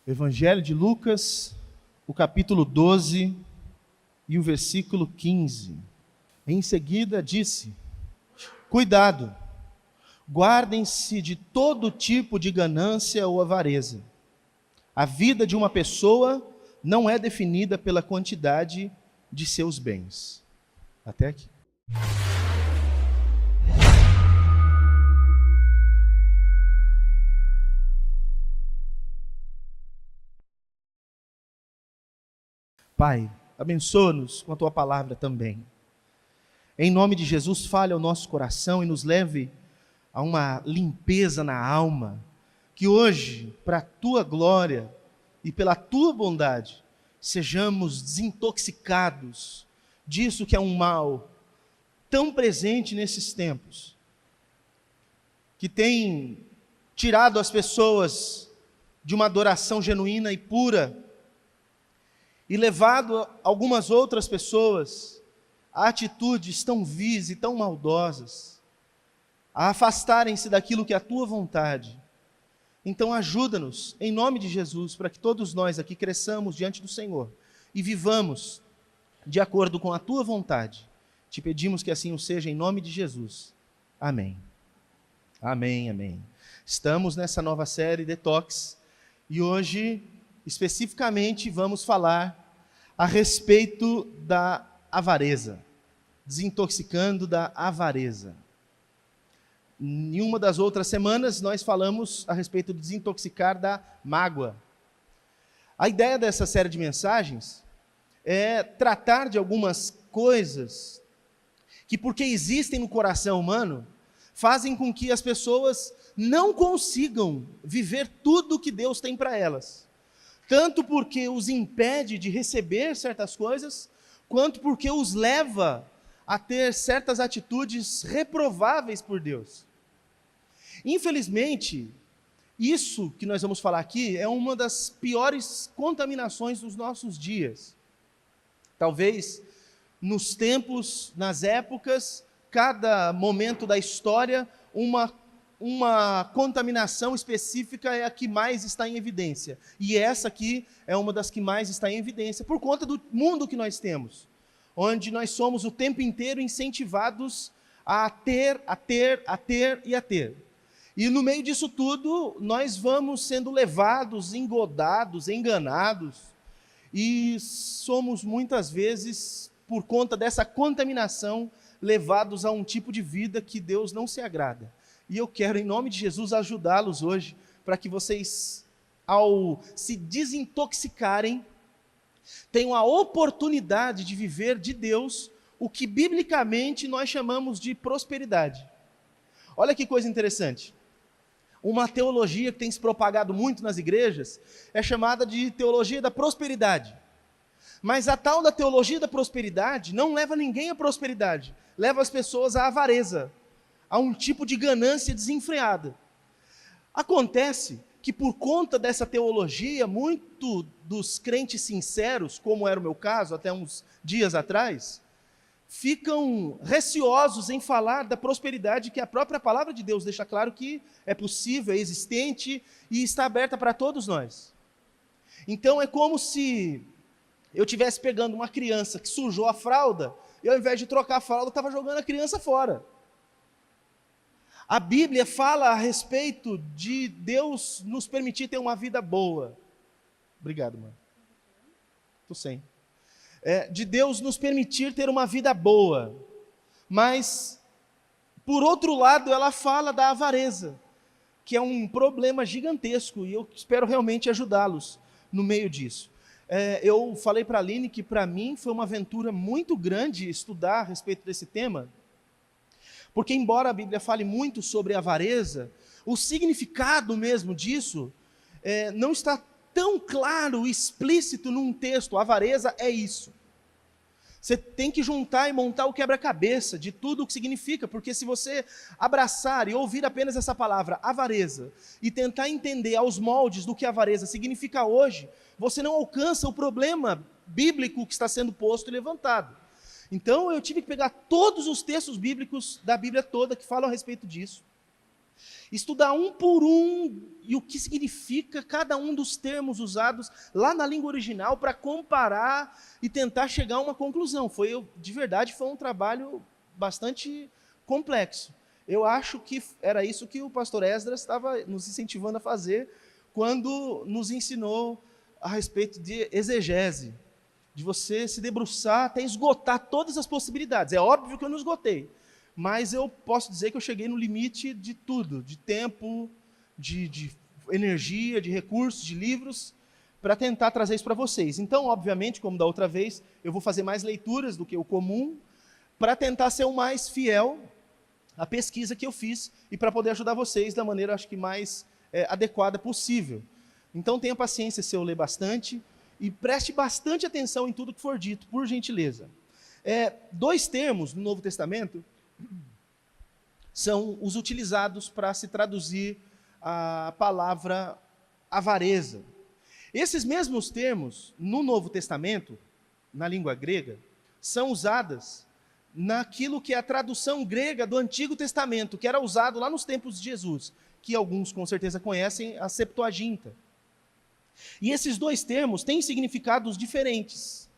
Evangelho de Lucas, o capítulo 12 e o versículo 15. Em seguida disse: cuidado, guardem-se de todo tipo de ganância ou avareza. A vida de uma pessoa não é definida pela quantidade de seus bens. Até aqui. Pai, abençoa-nos com a Tua palavra também. Em nome de Jesus, fale ao nosso coração e nos leve a uma limpeza na alma, que hoje, para a Tua glória e pela Tua bondade, sejamos desintoxicados disso que é um mal tão presente nesses tempos, que tem tirado as pessoas de uma adoração genuína e pura, e levado algumas outras pessoas a atitudes tão vis e tão maldosas, a afastarem-se daquilo que é a Tua vontade. Então ajuda-nos, em nome de Jesus, para que todos nós aqui cresçamos diante do Senhor e vivamos de acordo com a Tua vontade. Te pedimos que assim o seja, em nome de Jesus. Amém. Amém, amém. Estamos nessa nova série Detox e hoje, especificamente, vamos falar a respeito da avareza, desintoxicando da avareza. Em uma das outras semanas, nós falamos a respeito de desintoxicar da mágoa. A ideia dessa série de mensagens é tratar de algumas coisas que, porque existem no coração humano, fazem com que as pessoas não consigam viver tudo o que Deus tem para elas. Tanto porque os impede de receber certas coisas, quanto porque os leva a ter certas atitudes reprováveis por Deus. Infelizmente, isso que nós vamos falar aqui é uma das piores contaminações dos nossos dias. Talvez nos tempos, nas épocas, cada momento da história, uma contaminação específica é a que mais está em evidência. E essa aqui é uma das que mais está em evidência, por conta do mundo que nós temos, onde nós somos o tempo inteiro incentivados a ter. E no meio disso tudo, nós vamos sendo levados, engodados, enganados, e somos muitas vezes, por conta dessa contaminação, levados a um tipo de vida que Deus não se agrada. E eu quero, em nome de Jesus, ajudá-los hoje, para que vocês, ao se desintoxicarem, tenham a oportunidade de viver de Deus o que biblicamente nós chamamos de prosperidade. Olha que coisa interessante. Uma teologia que tem se propagado muito nas igrejas é chamada de teologia da prosperidade. Mas a tal da teologia da prosperidade não leva ninguém à prosperidade, leva as pessoas à avareza, a um tipo de ganância desenfreada. Acontece que por conta dessa teologia, muito dos crentes sinceros, como era o meu caso até uns dias atrás, ficam receosos em falar da prosperidade que a própria palavra de Deus deixa claro que é possível, é existente e está aberta para todos nós. Então é como se eu estivesse pegando uma criança que sujou a fralda e ao invés de trocar a fralda, estava jogando a criança fora. A Bíblia fala a respeito de Deus nos permitir ter uma vida boa. Obrigado, mano. Estou sem. De Deus nos permitir ter uma vida boa. Mas, por outro lado, ela fala da avareza, que é um problema gigantesco, e eu espero realmente ajudá-los no meio disso. Eu falei para a Aline que para mim foi uma aventura muito grande estudar a respeito desse tema, porque embora a Bíblia fale muito sobre avareza, o significado mesmo disso não está tão claro, explícito num texto. A avareza é isso. Você tem que juntar e montar o quebra-cabeça de tudo o que significa, porque se você abraçar e ouvir apenas essa palavra, avareza, e tentar entender aos moldes do que avareza significa hoje, você não alcança o problema bíblico que está sendo posto e levantado. Então eu tive que pegar todos os textos bíblicos da Bíblia toda que falam a respeito disso, Estudar um por um e o que significa cada um dos termos usados lá na língua original para comparar e tentar chegar a uma conclusão. De verdade, foi um trabalho bastante complexo. Eu acho que era isso que o pastor Esdras estava nos incentivando a fazer quando nos ensinou a respeito de exegese, de você se debruçar até esgotar todas as possibilidades. É óbvio que eu não esgotei, mas eu posso dizer que eu cheguei no limite de tudo, de tempo, de energia, de recursos, de livros, para tentar trazer isso para vocês. Então, obviamente, como da outra vez, eu vou fazer mais leituras do que o comum, para tentar ser o mais fiel à pesquisa que eu fiz e para poder ajudar vocês da maneira, acho que, mais adequada possível. Então, tenha paciência se eu ler bastante e preste bastante atenção em tudo que for dito, por gentileza. 2 termos no Novo Testamento são os utilizados para se traduzir a palavra avareza. Esses mesmos termos, no Novo Testamento, na língua grega, são usadas naquilo que é a tradução grega do Antigo Testamento, que era usado lá nos tempos de Jesus, que alguns com certeza conhecem, a Septuaginta. E esses 2 termos têm significados diferentes.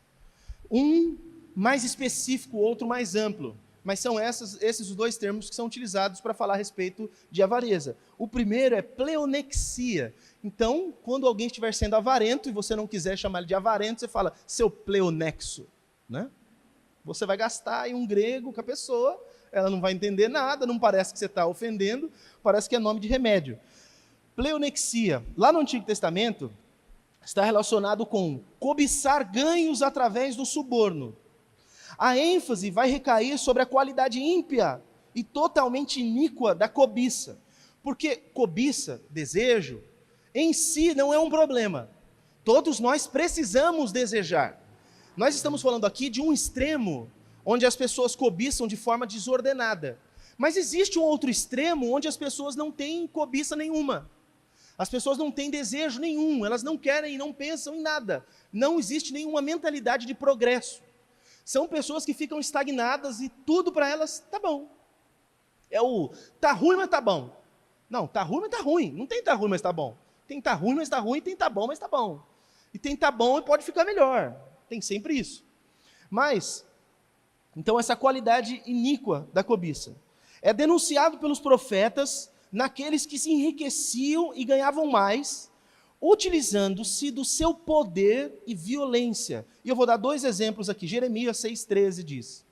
Um mais específico, outro mais amplo. Mas são esses os 2 termos que são utilizados para falar a respeito de avareza. O primeiro é pleonexia. Então, quando alguém estiver sendo avarento e você não quiser chamar ele de avarento, você fala, seu pleonexo, né? Você vai gastar em um grego com a pessoa, ela não vai entender nada, não parece que você está ofendendo, parece que é nome de remédio. Pleonexia, lá no Antigo Testamento, está relacionado com cobiçar ganhos através do suborno. A ênfase vai recair sobre a qualidade ímpia e totalmente iníqua da cobiça. Porque cobiça, desejo, em si não é um problema. Todos nós precisamos desejar. Nós estamos falando aqui de um extremo onde as pessoas cobiçam de forma desordenada. Mas existe um outro extremo onde as pessoas não têm cobiça nenhuma. As pessoas não têm desejo nenhum, elas não querem e não pensam em nada. Não existe nenhuma mentalidade de progresso. São pessoas que ficam estagnadas e tudo para elas tá bom. Tá ruim, mas tá bom. Não, tá ruim, mas tá ruim. Não tem tá ruim, mas tá bom. Tem tá ruim, mas tá ruim, tem tá bom, mas tá bom. E tem tá bom e pode ficar melhor. Tem sempre isso. Mas, então essa qualidade iníqua da cobiça é denunciado pelos profetas naqueles que se enriqueciam e ganhavam mais, utilizando-se do seu poder e violência. E eu vou dar 2 exemplos aqui. Jeremias 6,13 diz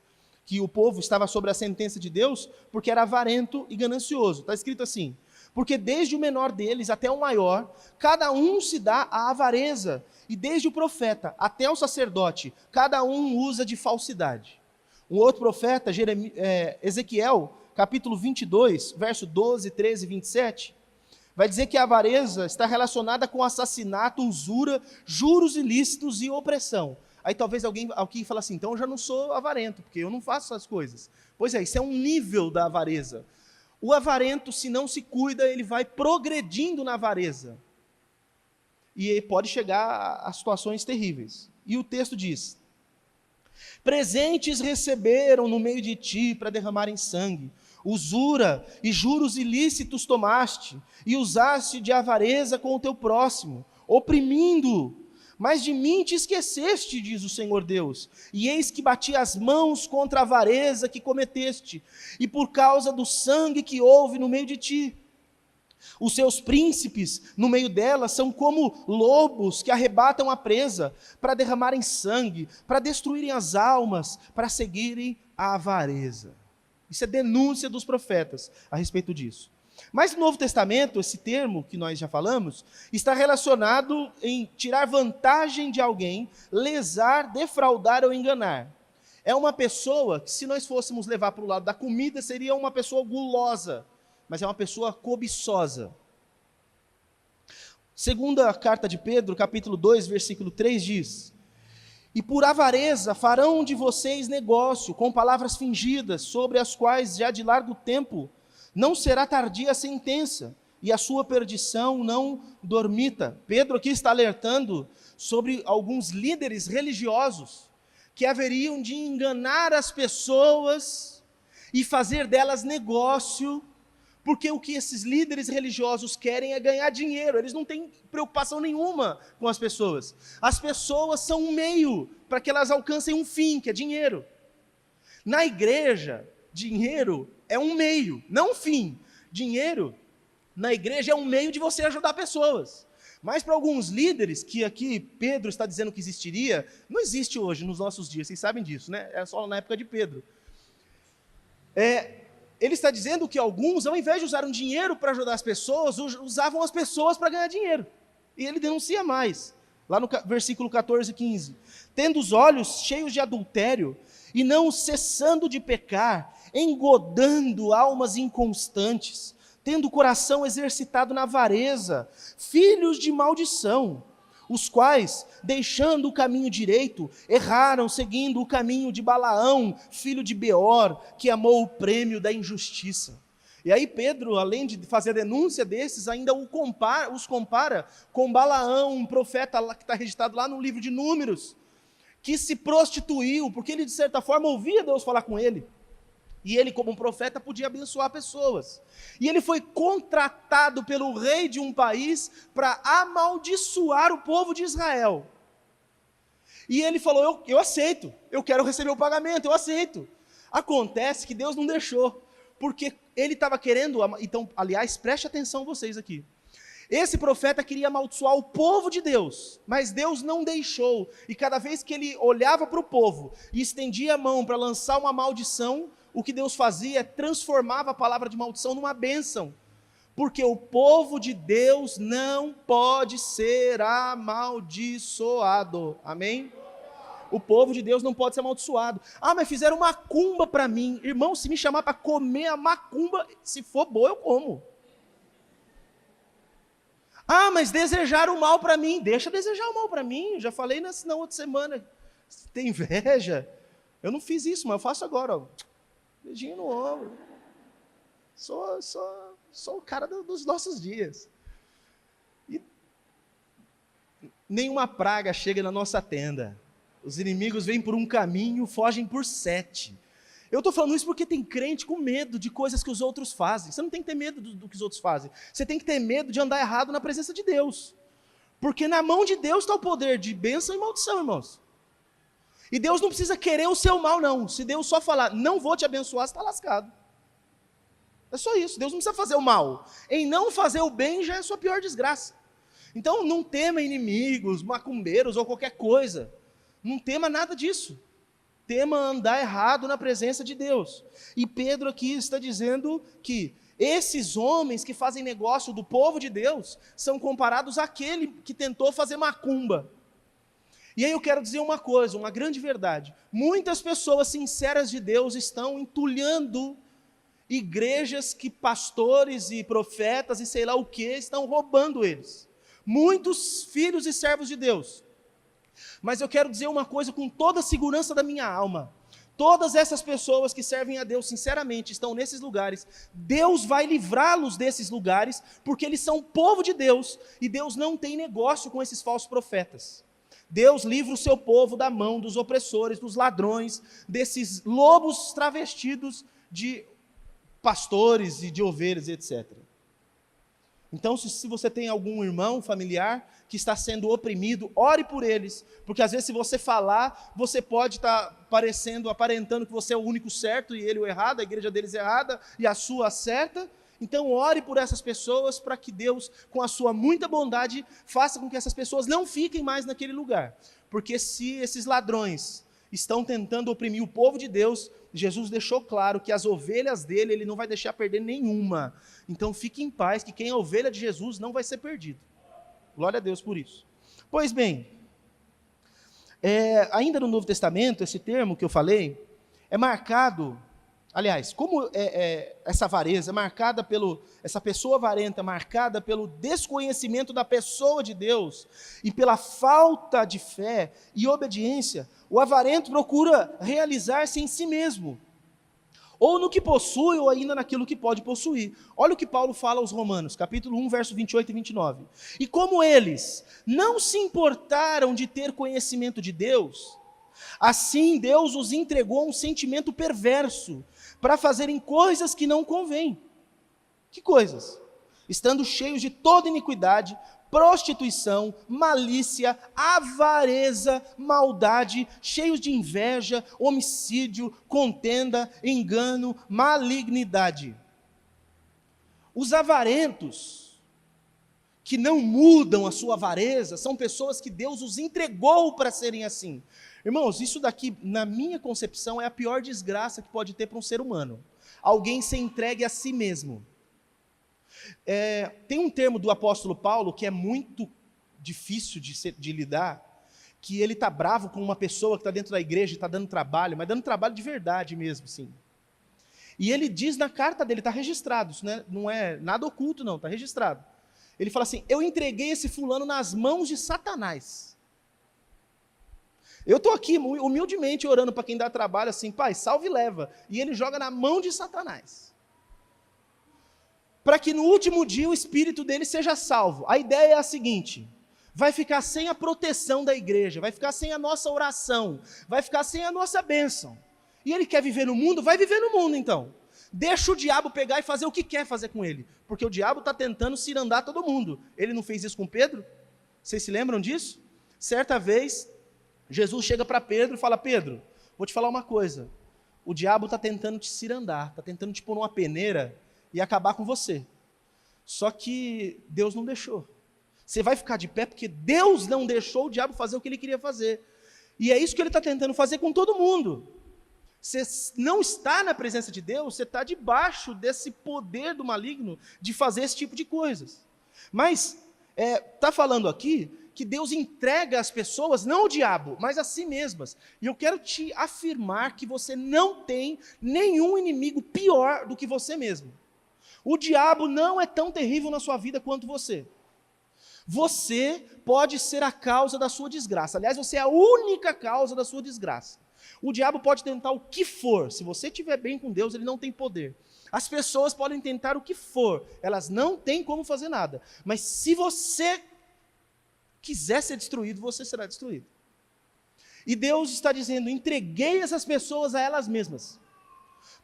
que o povo estava sob a sentença de Deus porque era avarento e ganancioso. Está escrito assim, porque desde o menor deles até o maior, cada um se dá à avareza, e desde o profeta até o sacerdote, cada um usa de falsidade. Um outro profeta, Ezequiel, capítulo 22, verso 12, 13 e 27, vai dizer que a avareza está relacionada com assassinato, usura, juros ilícitos e opressão. Aí talvez alguém fale assim, então eu já não sou avarento, porque eu não faço essas coisas. Pois é, isso é um nível da avareza. O avarento, se não se cuida, ele vai progredindo na avareza. E pode chegar a situações terríveis. E o texto diz, presentes receberam no meio de ti para derramarem sangue, usura e juros ilícitos tomaste, e usaste de avareza com o teu próximo, oprimindo-o. Mas de mim te esqueceste, diz o Senhor Deus, e eis que bati as mãos contra a avareza que cometeste, e por causa do sangue que houve no meio de ti. Os seus príncipes, no meio dela, são como lobos que arrebatam a presa, para derramarem sangue, para destruírem as almas, para seguirem a avareza. Isso é denúncia dos profetas a respeito disso. Mas no Novo Testamento, esse termo que nós já falamos, está relacionado em tirar vantagem de alguém, lesar, defraudar ou enganar. É uma pessoa que, se nós fôssemos levar para o lado da comida, seria uma pessoa gulosa, mas é uma pessoa cobiçosa. Segunda carta de Pedro, capítulo 2, versículo 3 diz, e por avareza farão de vocês negócio com palavras fingidas, sobre as quais já de largo tempo não será tardia a sentença, e a sua perdição não dormita. Pedro aqui está alertando sobre alguns líderes religiosos que haveriam de enganar as pessoas e fazer delas negócio, porque o que esses líderes religiosos querem é ganhar dinheiro, eles não têm preocupação nenhuma com as pessoas. As pessoas são um meio para que elas alcancem um fim, que é dinheiro. Na igreja, dinheiro é um meio, não um fim. Dinheiro, na igreja, é um meio de você ajudar pessoas. Mas para alguns líderes, que aqui Pedro está dizendo que existiria, não existe hoje nos nossos dias, vocês sabem disso, né? É só na época de Pedro. Ele está dizendo que alguns, ao invés de usar um dinheiro para ajudar as pessoas, usavam as pessoas para ganhar dinheiro. E ele denuncia mais, lá no versículo 14 e 15. Tendo os olhos cheios de adultério, e não cessando de pecar, engodando almas inconstantes, tendo o coração exercitado na avareza, filhos de maldição, os quais, deixando o caminho direito, erraram seguindo o caminho de Balaão, filho de Beor, que amou o prêmio da injustiça. E aí Pedro, além de fazer a denúncia desses, ainda os compara com Balaão, um profeta que está registrado lá no livro de Números, que se prostituiu, porque ele de certa forma ouvia Deus falar com ele. E ele, como um profeta, podia abençoar pessoas. E ele foi contratado pelo rei de um país para amaldiçoar o povo de Israel. E ele falou, eu aceito, eu quero receber o pagamento, eu aceito. Acontece que Deus não deixou, porque ele estava querendo, então, aliás, preste atenção vocês aqui. Esse profeta queria amaldiçoar o povo de Deus, mas Deus não deixou. E cada vez que ele olhava para o povo e estendia a mão para lançar uma maldição, o que Deus fazia é transformava a palavra de maldição numa bênção. Porque o povo de Deus não pode ser amaldiçoado. Amém? O povo de Deus não pode ser amaldiçoado. Ah, mas fizeram macumba para mim. Irmão, se me chamar para comer a macumba, se for boa, eu como. Ah, mas desejaram o mal para mim. Deixa desejar o mal para mim. Eu já falei na outra semana. Tem inveja? Eu não fiz isso, mas eu faço agora. Ó. Beijinho no ombro. Sou o cara dos nossos dias. E nenhuma praga chega na nossa tenda. Os inimigos vêm por um caminho, fogem por 7. Eu estou falando isso porque tem crente com medo de coisas que os outros fazem. Você não tem que ter medo do que os outros fazem. Você tem que ter medo de andar errado na presença de Deus. Porque na mão de Deus está o poder de bênção e maldição, irmãos. E Deus não precisa querer o seu mal, não. Se Deus só falar, não vou te abençoar, você está lascado. É só isso. Deus não precisa fazer o mal. Em não fazer o bem já é a sua pior desgraça. Então não tema inimigos, macumbeiros ou qualquer coisa. Não tema nada disso. Tema andar errado na presença de Deus. E Pedro aqui está dizendo que esses homens que fazem negócio do povo de Deus são comparados àquele que tentou fazer macumba. E aí eu quero dizer uma coisa, uma grande verdade. Muitas pessoas sinceras de Deus estão entulhando igrejas que pastores e profetas e sei lá o que estão roubando eles. Muitos filhos e servos de Deus. Mas eu quero dizer uma coisa com toda a segurança da minha alma. Todas essas pessoas que servem a Deus sinceramente estão nesses lugares. Deus vai livrá-los desses lugares, porque eles são povo de Deus, e Deus não tem negócio com esses falsos profetas. Deus livra o seu povo da mão dos opressores, dos ladrões, desses lobos travestidos de pastores e de ovelhas, etc. Então, se você tem algum irmão, familiar, que está sendo oprimido, ore por eles, porque às vezes se você falar, você pode estar aparentando que você é o único certo e ele o errado, a igreja deles é errada e a sua certa. Então ore por essas pessoas para que Deus, com a sua muita bondade, faça com que essas pessoas não fiquem mais naquele lugar. Porque se esses ladrões estão tentando oprimir o povo de Deus, Jesus deixou claro que as ovelhas dele, ele não vai deixar perder nenhuma. Então fique em paz, que quem é ovelha de Jesus não vai ser perdido. Glória a Deus por isso. Pois bem, ainda no Novo Testamento, esse termo que eu falei, é marcado, aliás, como essa avareza é marcada essa pessoa avarenta é marcada pelo desconhecimento da pessoa de Deus e pela falta de fé e obediência, o avarento procura realizar-se em si mesmo, ou no que possui, ou ainda naquilo que pode possuir. Olha o que Paulo fala aos Romanos, capítulo 1, verso 28 e 29. E como eles não se importaram de ter conhecimento de Deus, assim Deus os entregou a um sentimento perverso, para fazerem coisas que não convém. Que coisas? Estando cheios de toda iniquidade, prostituição, malícia, avareza, maldade, cheios de inveja, homicídio, contenda, engano, malignidade. Os avarentos, que não mudam a sua avareza, são pessoas que Deus os entregou para serem assim. Irmãos, isso daqui, na minha concepção, é a pior desgraça que pode ter para um ser humano. Alguém ser entregue a si mesmo. Tem um termo do apóstolo Paulo que é muito difícil de lidar, que ele está bravo com uma pessoa que está dentro da igreja e está dando trabalho, mas dando trabalho de verdade mesmo, sim. E ele diz na carta dele, está registrado, isso não é nada oculto não, está registrado. Ele fala assim, eu entreguei esse fulano nas mãos de Satanás. Eu estou aqui humildemente orando para quem dá trabalho assim, pai, salve e leva. E ele joga na mão de Satanás. Para que no último dia o espírito dele seja salvo. A ideia é a seguinte, vai ficar sem a proteção da igreja, vai ficar sem a nossa oração, vai ficar sem a nossa bênção. E ele quer viver no mundo? Vai viver no mundo então. Deixa o diabo pegar e fazer o que quer fazer com ele. Porque o diabo está tentando cirandar todo mundo. Ele não fez isso com Pedro? Vocês se lembram disso? Certa vez, Jesus chega para Pedro e fala, Pedro, vou te falar uma coisa. O diabo está tentando te cirandar, está tentando te pôr numa peneira e acabar com você. Só que Deus não deixou. Você vai ficar de pé porque Deus não deixou o diabo fazer o que ele queria fazer. E é isso que ele está tentando fazer com todo mundo. Você não está na presença de Deus, você está debaixo desse poder do maligno de fazer esse tipo de coisas. Mas está falando aqui que Deus entrega as pessoas, não ao diabo, mas a si mesmas. E eu quero te afirmar que você não tem nenhum inimigo pior do que você mesmo. O diabo não é tão terrível na sua vida quanto você. Você pode ser a causa da sua desgraça. Aliás, você é a única causa da sua desgraça. O diabo pode tentar o que for. Se você estiver bem com Deus, ele não tem poder. As pessoas podem tentar o que for. Elas não têm como fazer nada. Mas se você quiser ser destruído, você será destruído. E Deus está dizendo, entreguei essas pessoas a elas mesmas.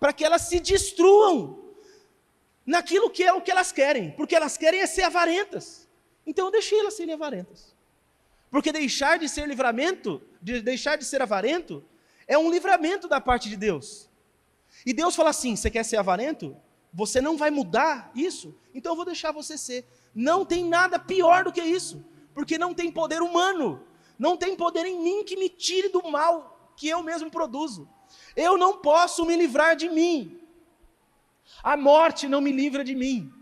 Para que elas se destruam naquilo que é o que elas querem, porque elas querem é ser avarentas. Então eu deixei elas serem avarentas. Porque deixar de ser livramento, deixar de ser avarento, é um livramento da parte de Deus. E Deus fala assim, você quer ser avarento? Você não vai mudar isso? Então eu vou deixar você ser. Não tem nada pior do que isso, porque não tem poder humano, não tem poder em mim que me tire do mal que eu mesmo produzo. Eu não posso me livrar de mim. A morte não me livra de mim.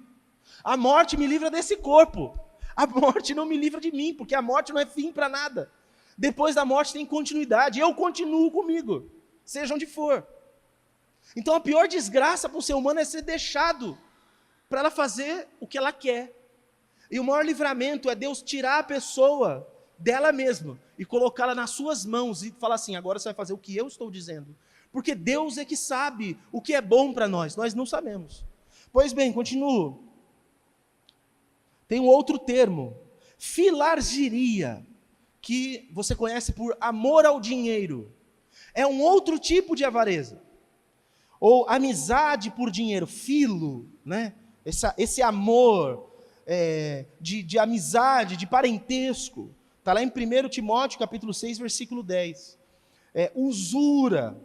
A morte me livra desse corpo. A morte não me livra de mim, porque a morte não é fim para nada. Depois da morte tem continuidade. Eu continuo comigo, seja onde for. Então a pior desgraça para o ser humano é ser deixado para ela fazer o que ela quer. E o maior livramento é Deus tirar a pessoa dela mesma e colocá-la nas suas mãos e falar assim, agora você vai fazer o que eu estou dizendo. Porque Deus é que sabe o que é bom para nós não sabemos. Pois bem, continuo. Tem um outro termo, filargiria, que você conhece por amor ao dinheiro. É um outro tipo de avareza. Ou amizade por dinheiro, filo, né? Esse amor de amizade, de parentesco. Está lá em 1 Timóteo, capítulo 6, versículo 10. Usura.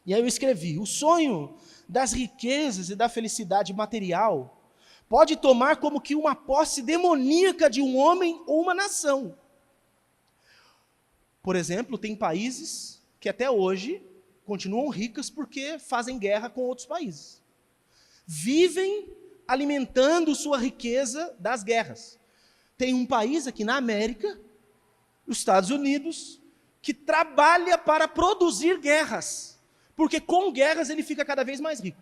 E aí eu escrevi, o sonho das riquezas e da felicidade material pode tomar como que uma posse demoníaca de um homem ou uma nação. Por exemplo, tem países que até hoje continuam ricos porque fazem guerra com outros países. Vivem alimentando sua riqueza das guerras. Tem um país aqui na América, os Estados Unidos, que trabalha para produzir guerras. Porque com guerras ele fica cada vez mais rico.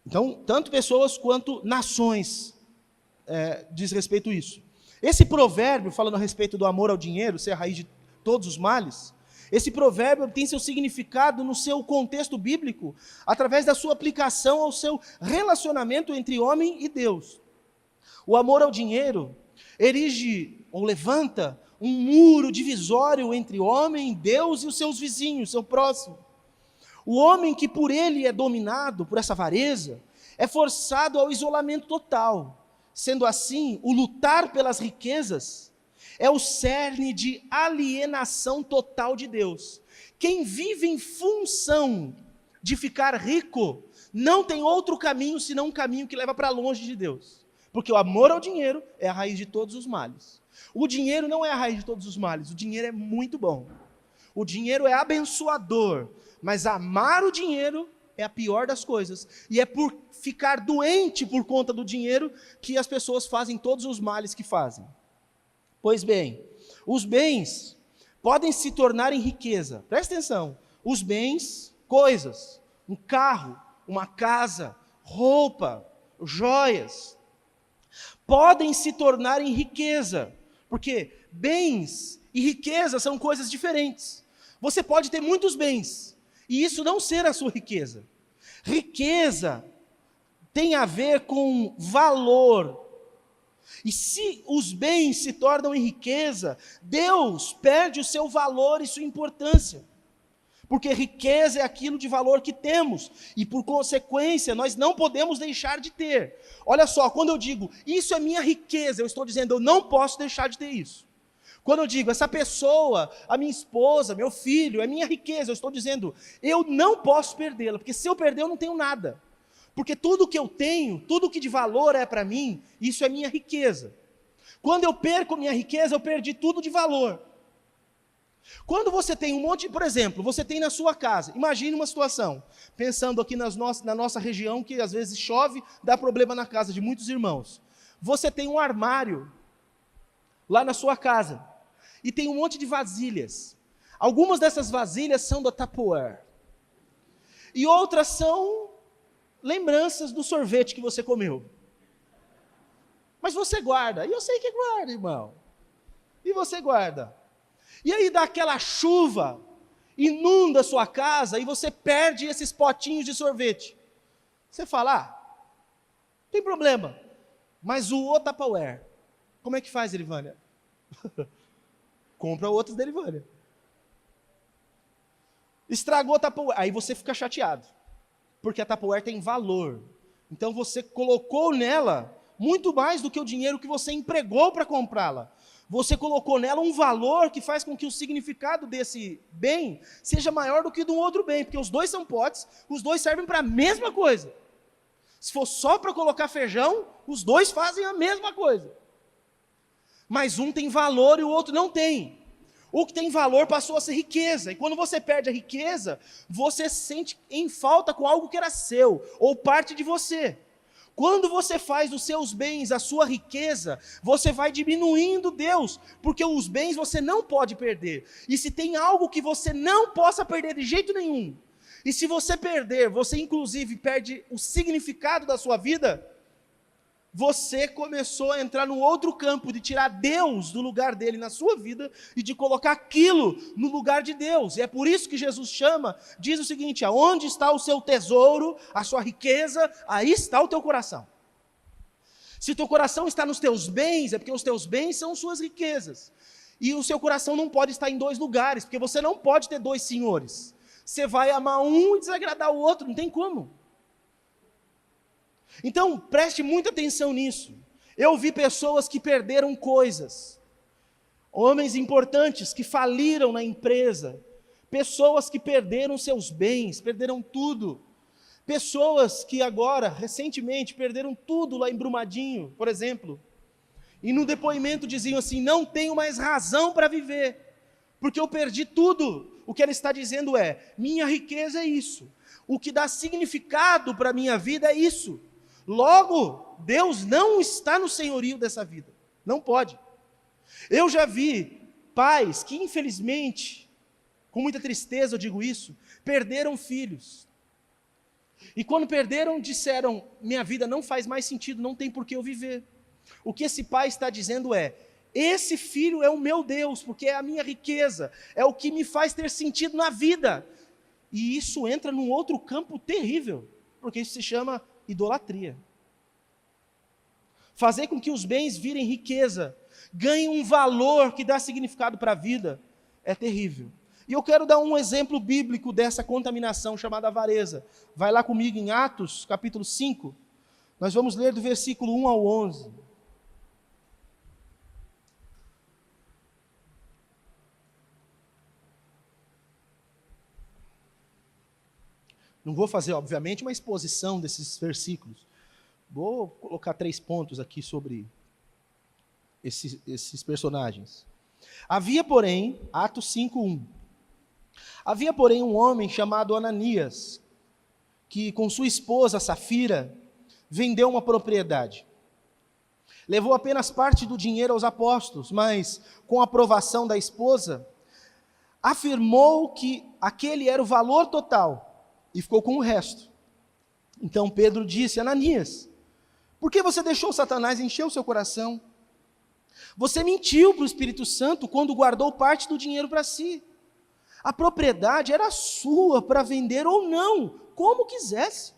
Então, tanto pessoas quanto nações diz respeito a isso. Esse provérbio, falando a respeito do amor ao dinheiro, ser a raiz de todos os males, esse provérbio tem seu significado no seu contexto bíblico, através da sua aplicação ao seu relacionamento entre homem e Deus. O amor ao dinheiro erige ou levanta um muro divisório entre homem, Deus e os seus vizinhos, seu próximo. O homem que por ele é dominado, por essa avareza, é forçado ao isolamento total. Sendo assim, o lutar pelas riquezas é o cerne de alienação total de Deus. Quem vive em função de ficar rico, não tem outro caminho senão um caminho que leva para longe de Deus. Porque o amor ao dinheiro é a raiz de todos os males. O dinheiro não é a raiz de todos os males, o dinheiro é muito bom. O dinheiro é abençoador, mas amar o dinheiro é a pior das coisas. E é por ficar doente por conta do dinheiro que as pessoas fazem todos os males que fazem. Pois bem, os bens podem se tornar em riqueza. Presta atenção, os bens, coisas, um carro, uma casa, roupa, joias, podem se tornar em riqueza, porque bens e riqueza são coisas diferentes. Você pode ter muitos bens, e isso não ser a sua riqueza. Riqueza tem a ver com valor. E se os bens se tornam em riqueza, Deus perde o seu valor e sua importância. Porque riqueza é aquilo de valor que temos, e por consequência nós não podemos deixar de ter. Olha só, quando eu digo, isso é minha riqueza, eu estou dizendo, eu não posso deixar de ter isso. Quando eu digo, essa pessoa, a minha esposa, meu filho, é minha riqueza, eu estou dizendo, eu não posso perdê-la, porque se eu perder eu não tenho nada. Porque tudo que eu tenho, tudo que de valor é para mim, isso é minha riqueza. Quando eu perco minha riqueza, eu perdi tudo de valor. Quando você tem um monte, por exemplo, você tem na sua casa, imagine uma situação, pensando aqui na nossa região, que às vezes chove, dá problema na casa de muitos irmãos. Você tem um armário lá na sua casa, e tem um monte de vasilhas. Algumas dessas vasilhas são da Tupperware, e outras são lembranças do sorvete que você comeu. Mas você guarda, e eu sei que guarda, irmão, e você guarda. E aí dá aquela chuva, inunda a sua casa, e você perde esses potinhos de sorvete. Você fala, não tem problema, mas o Tupperware, como é que faz, Erivânia? Compra outros da Erivânia. Estragou a Tupperware, aí você fica chateado, porque a Tupperware tem valor. Então você colocou nela muito mais do que o dinheiro que você empregou para comprá-la. Você colocou nela um valor que faz com que o significado desse bem seja maior do que de um outro bem, porque os dois são potes, os dois servem para a mesma coisa. Se for só para colocar feijão, os dois fazem a mesma coisa. Mas um tem valor e o outro não tem. O que tem valor passou a ser riqueza, e quando você perde a riqueza, você se sente em falta com algo que era seu, ou parte de você. Quando você faz dos seus bens a sua riqueza, você vai diminuindo Deus, porque os bens você não pode perder. E se tem algo que você não possa perder de jeito nenhum, e se você perder, você inclusive perde o significado da sua vida, você começou a entrar num outro campo de tirar Deus do lugar dele na sua vida e de colocar aquilo no lugar de Deus. E é por isso que Jesus diz o seguinte, aonde está o seu tesouro, a sua riqueza, aí está o teu coração. Se o teu coração está nos teus bens, é porque os teus bens são suas riquezas. E o seu coração não pode estar em dois lugares, porque você não pode ter dois senhores. Você vai amar um e desagradar o outro, não tem como. Então, preste muita atenção nisso. Eu vi pessoas que perderam coisas, homens importantes que faliram na empresa, pessoas que perderam seus bens, perderam tudo, pessoas que agora, recentemente, perderam tudo lá em Brumadinho, por exemplo, e no depoimento diziam assim, não tenho mais razão para viver, porque eu perdi tudo. O que ela está dizendo é, minha riqueza é isso, o que dá significado para a minha vida é isso. Logo, Deus não está no senhorio dessa vida, não pode. Eu já vi pais que infelizmente, com muita tristeza eu digo isso, perderam filhos. E quando perderam, disseram, minha vida não faz mais sentido, não tem por que eu viver. O que esse pai está dizendo é, esse filho é o meu Deus, porque é a minha riqueza, é o que me faz ter sentido na vida. E isso entra num outro campo terrível, porque isso se chama idolatria. Fazer com que os bens virem riqueza, ganhem um valor que dá significado para a vida, é terrível. E eu quero dar um exemplo bíblico dessa contaminação chamada avareza. Vai lá comigo em Atos, capítulo 5. Nós vamos ler do versículo 1 ao 11. Não vou fazer, obviamente, uma exposição desses versículos. Vou colocar 3 pontos aqui sobre esses personagens. Havia, porém, Atos 5:1. Havia, porém, um homem chamado Ananias, que com sua esposa Safira, vendeu uma propriedade. Levou apenas parte do dinheiro aos apóstolos, mas, com a aprovação da esposa, afirmou que aquele era o valor total e ficou com o resto. Então Pedro disse: Ananias, por que você deixou Satanás encher o seu coração? Você mentiu para o Espírito Santo quando guardou parte do dinheiro para si. A propriedade era sua para vender ou não, como quisesse.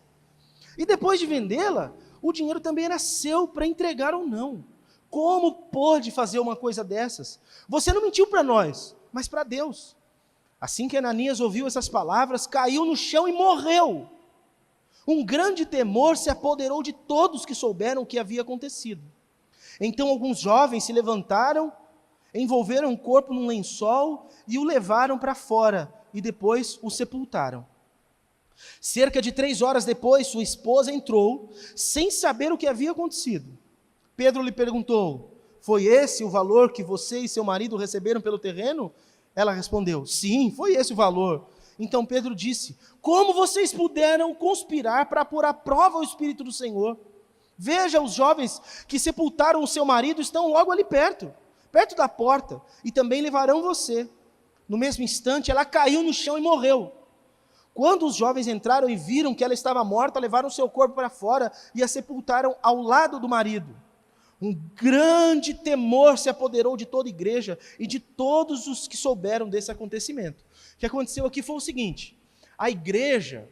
E depois de vendê-la, o dinheiro também era seu para entregar ou não. Como pôde fazer uma coisa dessas? Você não mentiu para nós, mas para Deus. Assim que Ananias ouviu essas palavras, caiu no chão e morreu. Um grande temor se apoderou de todos que souberam o que havia acontecido. Então alguns jovens se levantaram, envolveram o corpo num lençol e o levaram para fora, e depois o sepultaram. Cerca de 3 horas depois, sua esposa entrou, sem saber o que havia acontecido. Pedro lhe perguntou: foi esse o valor que você e seu marido receberam pelo terreno? Ela respondeu: sim, foi esse o valor. Então Pedro disse: como vocês puderam conspirar para pôr à prova o Espírito do Senhor? Veja, os jovens que sepultaram o seu marido estão logo ali perto da porta, e também levarão você. No mesmo instante, ela caiu no chão e morreu. Quando os jovens entraram e viram que ela estava morta, levaram seu corpo para fora e a sepultaram ao lado do marido. Um grande temor se apoderou de toda a igreja e de todos os que souberam desse acontecimento. O que aconteceu aqui foi o seguinte: a igreja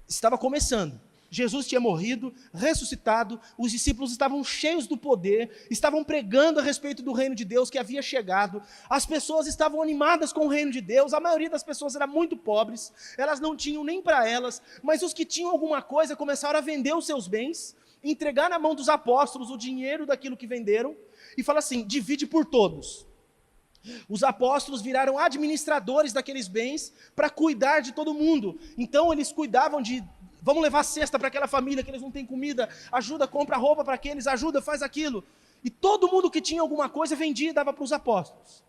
estava começando. Jesus tinha morrido, ressuscitado, os discípulos estavam cheios do poder, estavam pregando a respeito do reino de Deus que havia chegado, as pessoas estavam animadas com o reino de Deus, a maioria das pessoas era muito pobres, elas não tinham nem para elas, mas os que tinham alguma coisa começaram a vender os seus bens, entregar na mão dos apóstolos o dinheiro daquilo que venderam, e fala assim: divide por todos. Os apóstolos viraram administradores daqueles bens para cuidar de todo mundo, então eles cuidavam de: vamos levar cesta para aquela família que eles não têm comida, ajuda, compra roupa para aqueles, ajuda, faz aquilo. E todo mundo que tinha alguma coisa vendia e dava para os apóstolos.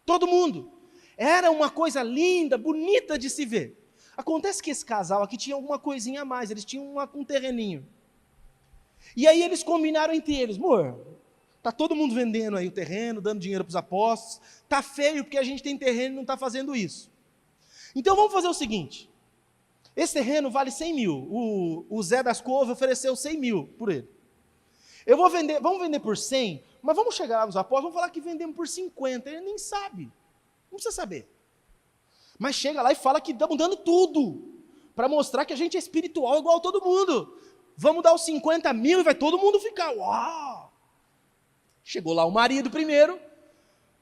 Todo mundo. Era uma coisa linda, bonita de se ver. Acontece que esse casal aqui tinha alguma coisinha a mais, eles tinham um terreninho. E aí eles combinaram entre eles: amor, está todo mundo vendendo aí o terreno, dando dinheiro para os apóstolos, está feio porque a gente tem terreno e não está fazendo isso. Então vamos fazer o seguinte: esse terreno vale 100 mil. O Zé das Couves ofereceu 100 mil por ele. Eu vou vender, vamos vender por 100, mas vamos chegar lá nos apóstolos, vamos falar que vendemos por 50. Ele nem sabe, não precisa saber. Mas chega lá e fala que estamos dando tudo, para mostrar que a gente é espiritual igual a todo mundo. Vamos dar os 50 mil e vai todo mundo ficar: uau! Chegou lá o marido primeiro,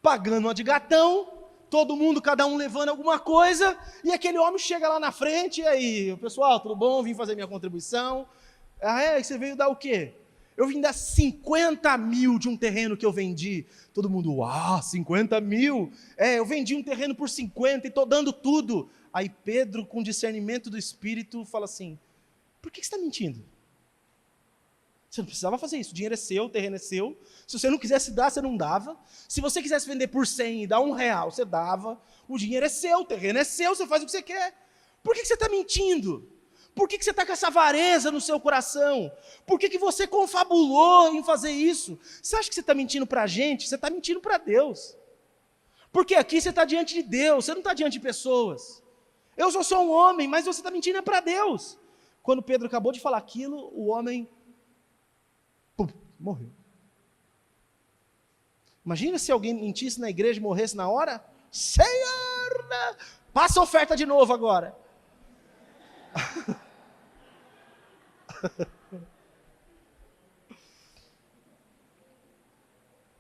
pagando uma de gatão, todo mundo, cada um levando alguma coisa, e aquele homem chega lá na frente: e aí, pessoal, tudo bom? Vim fazer minha contribuição. Ah, é? Você veio dar o quê? Eu vim dar 50 mil de um terreno que eu vendi. Todo mundo: uau, 50 mil? Eu vendi um terreno por 50 e estou dando tudo. Aí Pedro, com discernimento do Espírito, fala assim: por que você está mentindo? Você não precisava fazer isso, o dinheiro é seu, o terreno é seu. Se você não quisesse dar, você não dava. Se você quisesse vender por 100 e dar R$1, você dava. O dinheiro é seu, o terreno é seu, você faz o que você quer. Por que você está mentindo? Por que você está com essa avareza no seu coração? Por que você confabulou em fazer isso? Você acha que você está mentindo para a gente? Você está mentindo para Deus. Porque aqui você está diante de Deus, você não está diante de pessoas. Eu só sou um homem, mas você está mentindo para Deus. Quando Pedro acabou de falar aquilo, o homem morreu. Imagina se alguém mentisse na igreja e morresse na hora. Senhor, passa a oferta de novo agora.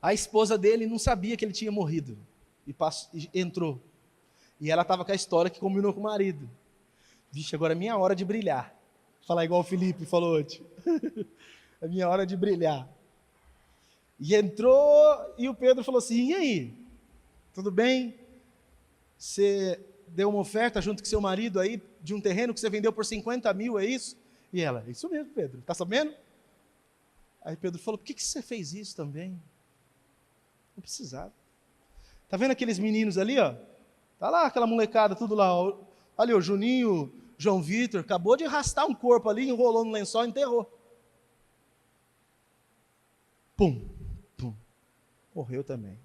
A esposa dele não sabia que ele tinha morrido e entrou. E ela estava com a história que combinou com o marido. Vixe, agora é minha hora de brilhar. Falar igual o Felipe falou ontem. É minha hora de brilhar. E entrou e o Pedro falou assim, e aí? Tudo bem? Você deu uma oferta junto com seu marido aí de um terreno que você vendeu por 50 mil, é isso? E ela, é isso mesmo, Pedro, tá sabendo? Aí Pedro falou, por que você fez isso também? Não precisava. Tá vendo aqueles meninos ali, ó? Tá lá aquela molecada, tudo lá. Ó. Ali, o Juninho, João Vitor, acabou de arrastar um corpo ali, enrolou no lençol e enterrou. Pum, pum. Morreu também.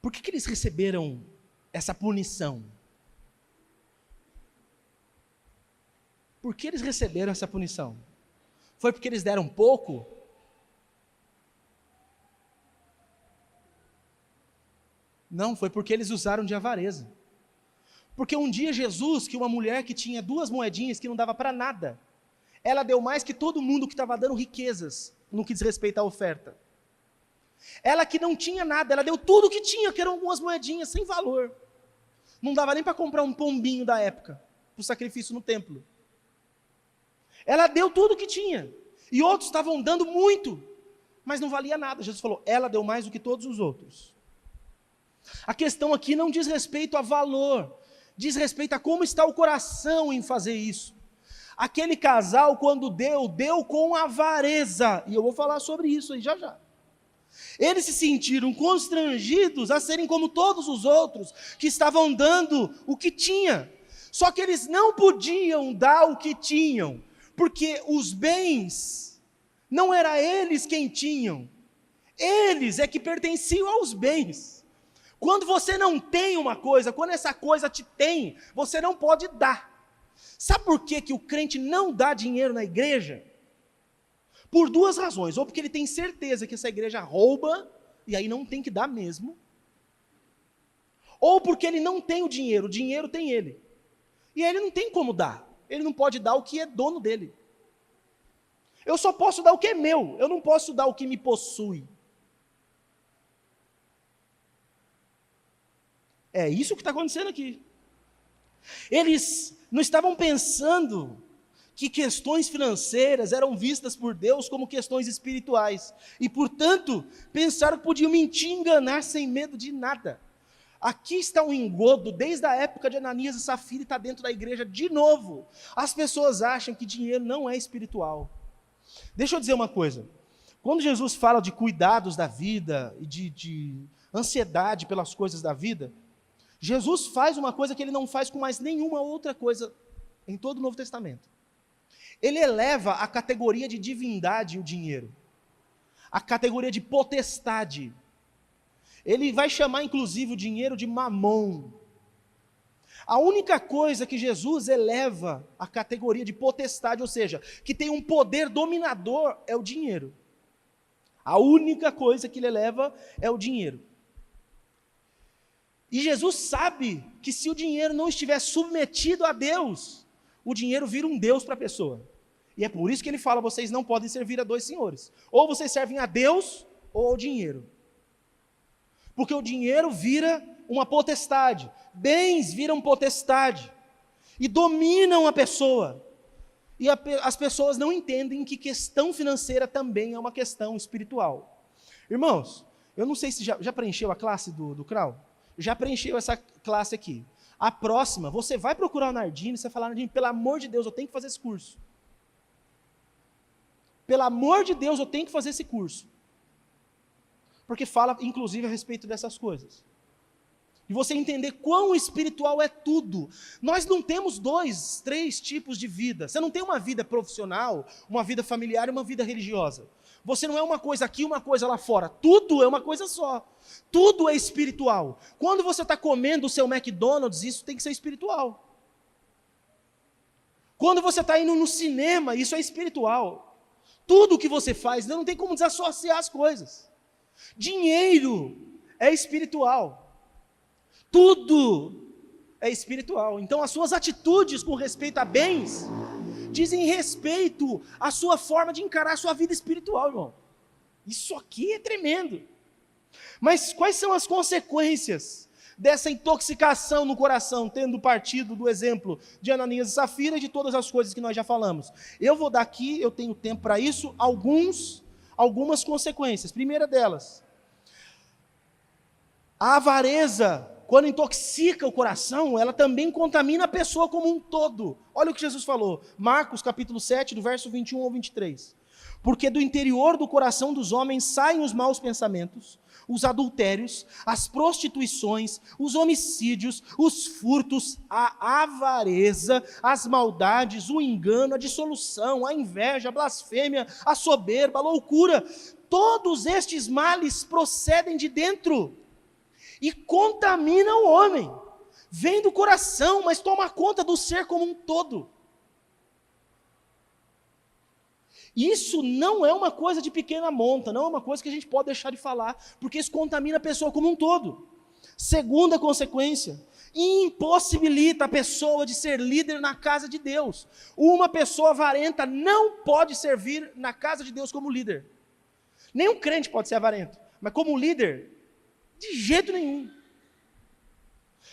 Por que eles receberam essa punição? Por que eles receberam essa punição? Foi porque eles deram pouco? Não, foi porque eles usaram de avareza. Porque um dia Jesus, que uma mulher que tinha 2 moedinhas que não dava para nada, ela deu mais que todo mundo que estava dando riquezas, no que diz respeito à oferta. Ela que não tinha nada, ela deu tudo o que tinha, que eram algumas moedinhas sem valor. Não dava nem para comprar um pombinho da época, para o sacrifício no templo. Ela deu tudo o que tinha. E outros estavam dando muito, mas não valia nada. Jesus falou, ela deu mais do que todos os outros. A questão aqui não diz respeito a valor, diz respeito a como está o coração em fazer isso. Aquele casal, quando deu com avareza. E eu vou falar sobre isso aí já já. Eles se sentiram constrangidos a serem como todos os outros, que estavam dando o que tinha. Só que eles não podiam dar o que tinham, porque os bens, não era eles quem tinham. Eles é que pertenciam aos bens. Quando você não tem uma coisa, quando essa coisa te tem, você não pode dar. Sabe por que o crente não dá dinheiro na igreja? Por 2 razões. Ou porque ele tem certeza que essa igreja rouba, e aí não tem que dar mesmo. Ou porque ele não tem o dinheiro tem ele. E aí ele não tem como dar. Ele não pode dar o que é dono dele. Eu só posso dar o que é meu, eu não posso dar o que me possui. É isso que está acontecendo aqui. Eles não estavam pensando que questões financeiras eram vistas por Deus como questões espirituais. E, portanto, pensaram que podiam mentir e enganar sem medo de nada. Aqui está um engodo, desde a época de Ananias e Safira, e está dentro da igreja de novo. As pessoas acham que dinheiro não é espiritual. Deixa eu dizer uma coisa. Quando Jesus fala de cuidados da vida e de ansiedade pelas coisas da vida, Jesus faz uma coisa que ele não faz com mais nenhuma outra coisa em todo o Novo Testamento. Ele eleva a categoria de divindade o dinheiro, a categoria de potestade. Ele vai chamar inclusive o dinheiro de mamon. A única coisa que Jesus eleva a categoria de potestade, ou seja, que tem um poder dominador, é o dinheiro. A única coisa que ele eleva é o dinheiro. E Jesus sabe que se o dinheiro não estiver submetido a Deus, o dinheiro vira um Deus para a pessoa. E é por isso que ele fala, vocês não podem servir a 2 senhores. Ou vocês servem a Deus ou ao dinheiro. Porque o dinheiro vira uma potestade. Bens viram potestade. E dominam a pessoa. E as pessoas não entendem que questão financeira também é uma questão espiritual. Irmãos, eu não sei se já preencheu a classe do CRAU? Já preencheu essa classe aqui. A próxima, você vai procurar o Nardini e você vai falar, Nardini, pelo amor de Deus, eu tenho que fazer esse curso. Pelo amor de Deus, eu tenho que fazer esse curso. Porque fala, inclusive, a respeito dessas coisas. E você entender quão espiritual é tudo. Nós não temos 2, 3 tipos de vida. Você não tem uma vida profissional, uma vida familiar e uma vida religiosa. Você não é uma coisa aqui e uma coisa lá fora. Tudo é uma coisa só. Tudo é espiritual. Quando você está comendo o seu McDonald's, isso tem que ser espiritual. Quando você está indo no cinema, isso é espiritual. Tudo que você faz, não tem como desassociar as coisas. Dinheiro é espiritual. Tudo é espiritual. Então, as suas atitudes com respeito a bens dizem respeito à sua forma de encarar a sua vida espiritual, irmão. Isso aqui é tremendo. Mas quais são as consequências dessa intoxicação no coração, tendo partido do exemplo de Ananias e Safira e de todas as coisas que nós já falamos? Eu vou dar aqui, eu tenho tempo para isso, algumas consequências. Primeira delas, a avareza, quando intoxica o coração, ela também contamina a pessoa como um todo. Olha o que Jesus falou, Marcos capítulo 7, do verso 21 ao 23. Porque do interior do coração dos homens saem os maus pensamentos, os adultérios, as prostituições, os homicídios, os furtos, a avareza, as maldades, o engano, a dissolução, a inveja, a blasfêmia, a soberba, a loucura. Todos estes males procedem de dentro e contaminam o homem. Vem do coração, mas toma conta do ser como um todo. Isso não é uma coisa de pequena monta, não é uma coisa que a gente pode deixar de falar, porque isso contamina a pessoa como um todo. Segunda consequência, impossibilita a pessoa de ser líder na casa de Deus. Uma pessoa avarenta não pode servir na casa de Deus como líder. Nenhum crente pode ser avarento, mas como líder, de jeito nenhum.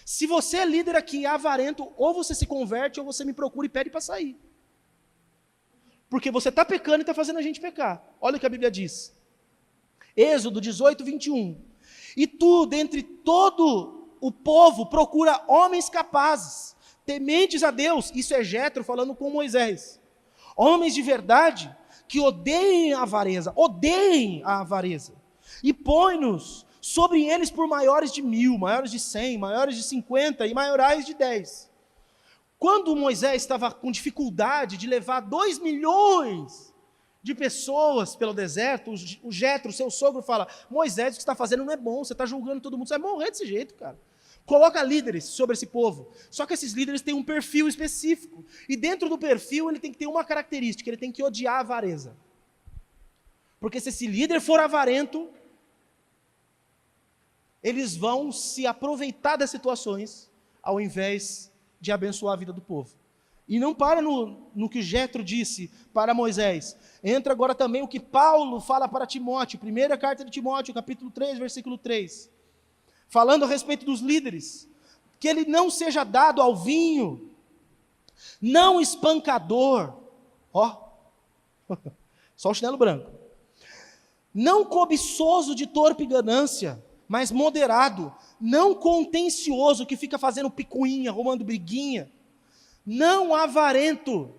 Se você é líder aqui e é avarento, ou você se converte, ou você me procura e pede para sair. Porque você está pecando e está fazendo a gente pecar. Olha o que a Bíblia diz. Êxodo 18, 21. E tu, dentre todo o povo, procura homens capazes, tementes a Deus. Isso é Jetro falando com Moisés. Homens de verdade, que odeiem a avareza. E põe-nos sobre eles por maiores de 1.000, maiores de 100, maiores de 50 e maiores de 10. Quando Moisés estava com dificuldade de levar 2 milhões de pessoas pelo deserto, o Jetro, seu sogro, fala: Moisés, o que você está fazendo não é bom, você está julgando todo mundo, você vai morrer desse jeito, cara. Coloca líderes sobre esse povo. Só que esses líderes têm um perfil específico. E dentro do perfil ele tem que ter uma característica, ele tem que odiar a avareza. Porque se esse líder for avarento, eles vão se aproveitar das situações, ao invés de abençoar a vida do povo. E não para no que Jetro disse para Moisés. Entra agora também o que Paulo fala para Timóteo, primeira carta de Timóteo, capítulo 3, versículo 3. Falando a respeito dos líderes, que ele não seja dado ao vinho, não espancador, só o chinelo branco, não cobiçoso de torpe ganância, mas moderado, não contencioso, que fica fazendo picuinha, arrumando briguinha, não avarento.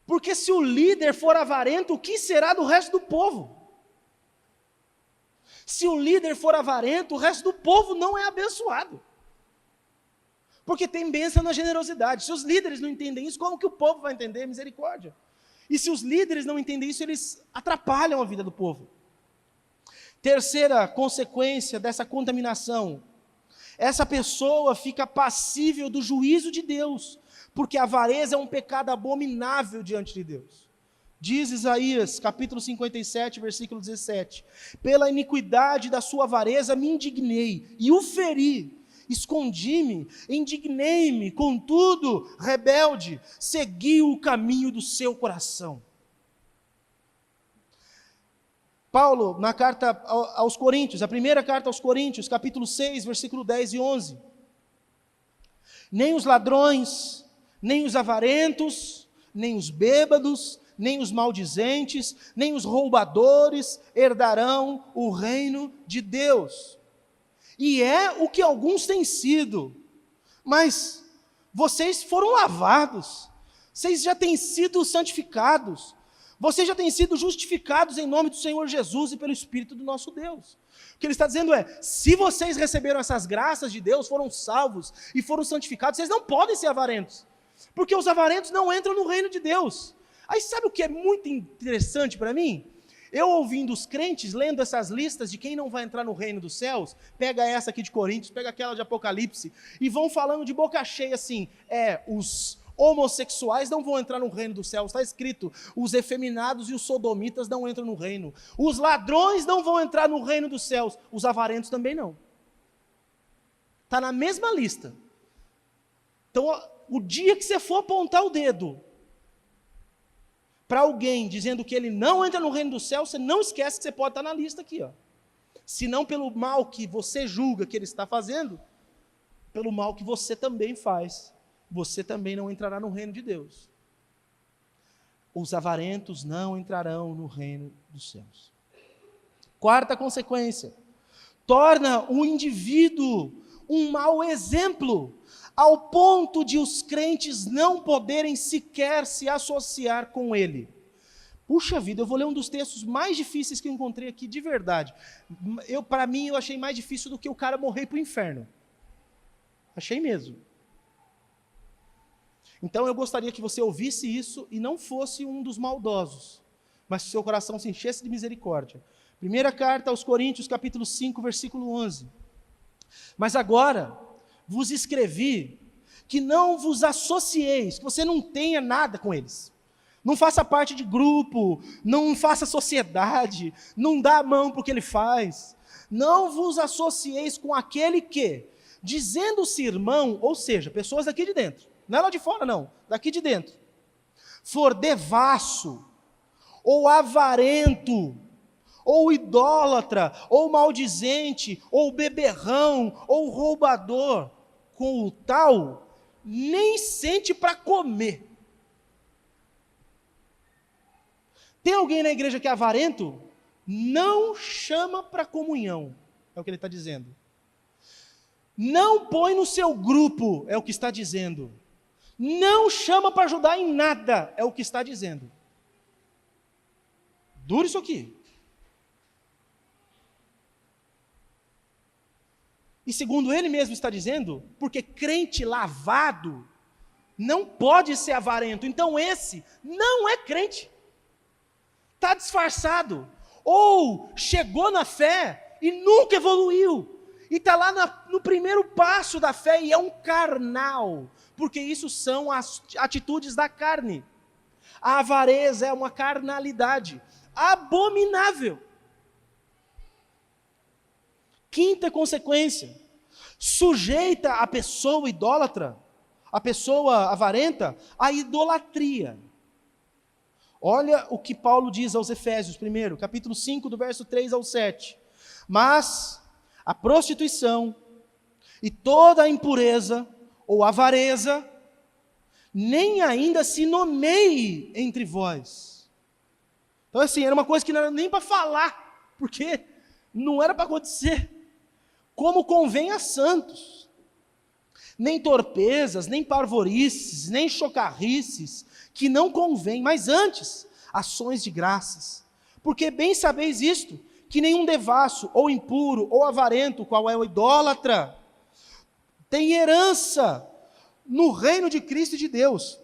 Porque se o líder for avarento, o que será do resto do povo? Se o líder for avarento, o resto do povo não é abençoado. Porque tem bênção na generosidade. Se os líderes não entendem isso, como que o povo vai entender misericórdia? E se os líderes não entendem isso, eles atrapalham a vida do povo. Terceira consequência dessa contaminação, essa pessoa fica passível do juízo de Deus, porque a avareza é um pecado abominável diante de Deus. Diz Isaías, capítulo 57, versículo 17, pela iniquidade da sua avareza me indignei e o feri, escondi-me, indignei-me, contudo, rebelde, segui o caminho do seu coração. Paulo, na carta aos Coríntios, a primeira carta aos Coríntios, capítulo 6, versículo 10 e 11. Nem os ladrões, nem os avarentos, nem os bêbados, nem os maldizentes, nem os roubadores herdarão o reino de Deus. E é o que alguns têm sido, mas vocês foram lavados, vocês já têm sido santificados, vocês já têm sido justificados em nome do Senhor Jesus e pelo Espírito do nosso Deus. O que ele está dizendo é, se vocês receberam essas graças de Deus, foram salvos e foram santificados, vocês não podem ser avarentos, porque os avarentos não entram no reino de Deus. Aí sabe o que é muito interessante para mim? Eu ouvindo os crentes, lendo essas listas de quem não vai entrar no reino dos céus, pega essa aqui de Coríntios, pega aquela de Apocalipse, e vão falando de boca cheia assim, os homossexuais não vão entrar no reino dos céus, está escrito, os efeminados e os sodomitas não entram no reino, os ladrões não vão entrar no reino dos céus, os avarentos também não. Está na mesma lista. Então, o dia que você for apontar o dedo para alguém dizendo que ele não entra no reino do céu, você não esquece que você pode estar na lista aqui, ó. Se não pelo mal que você julga que ele está fazendo, pelo mal que você também faz, você também não entrará no reino de Deus. Os avarentos não entrarão no reino dos céus. Quarta consequência, torna o indivíduo um mau exemplo, ao ponto de os crentes não poderem sequer se associar com ele. Puxa vida, eu vou ler um dos textos mais difíceis que eu encontrei aqui, de verdade. Para mim, eu achei mais difícil do que o cara morrer para o inferno. Achei mesmo. Então eu gostaria que você ouvisse isso e não fosse um dos maldosos, mas que seu coração se enchesse de misericórdia. Primeira carta aos Coríntios, capítulo 5, versículo 11. Mas agora vos escrevi que não vos associeis, que você não tenha nada com eles. Não faça parte de grupo, não faça sociedade, não dá a mão para o que ele faz. Não vos associeis com aquele que, dizendo-se irmão, ou seja, pessoas daqui de dentro, não é lá de fora não, daqui de dentro, for devasso, ou avarento, ou idólatra, ou maldizente, ou beberrão, ou roubador, com o tal, nem sente para comer. Tem alguém na igreja que é avarento? Não chama para comunhão, é o que ele está dizendo. Não põe no seu grupo, é o que está dizendo. Não chama para ajudar em nada, é o que está dizendo. Duro isso aqui. E segundo ele mesmo está dizendo, porque crente lavado não pode ser avarento. Então esse não é crente. Está disfarçado. Ou chegou na fé e nunca evoluiu. E está lá no primeiro passo da fé e é um carnal. Porque isso são as atitudes da carne. A avareza é uma carnalidade abominável. Quinta consequência, sujeita a pessoa idólatra, a pessoa avarenta, à idolatria. Olha o que Paulo diz aos Efésios, primeiro, capítulo 5, do verso 3 ao 7. Mas a prostituição e toda a impureza ou avareza, nem ainda se nomeie entre vós. Então assim, era uma coisa que não era nem para falar, porque não era para acontecer. Como convém a santos, nem torpezas, nem parvorices, nem chocarrices, que não convém, mas antes, ações de graças. Porque bem sabeis isto, que nenhum devasso, ou impuro, ou avarento, qual é o idólatra, tem herança no reino de Cristo e de Deus.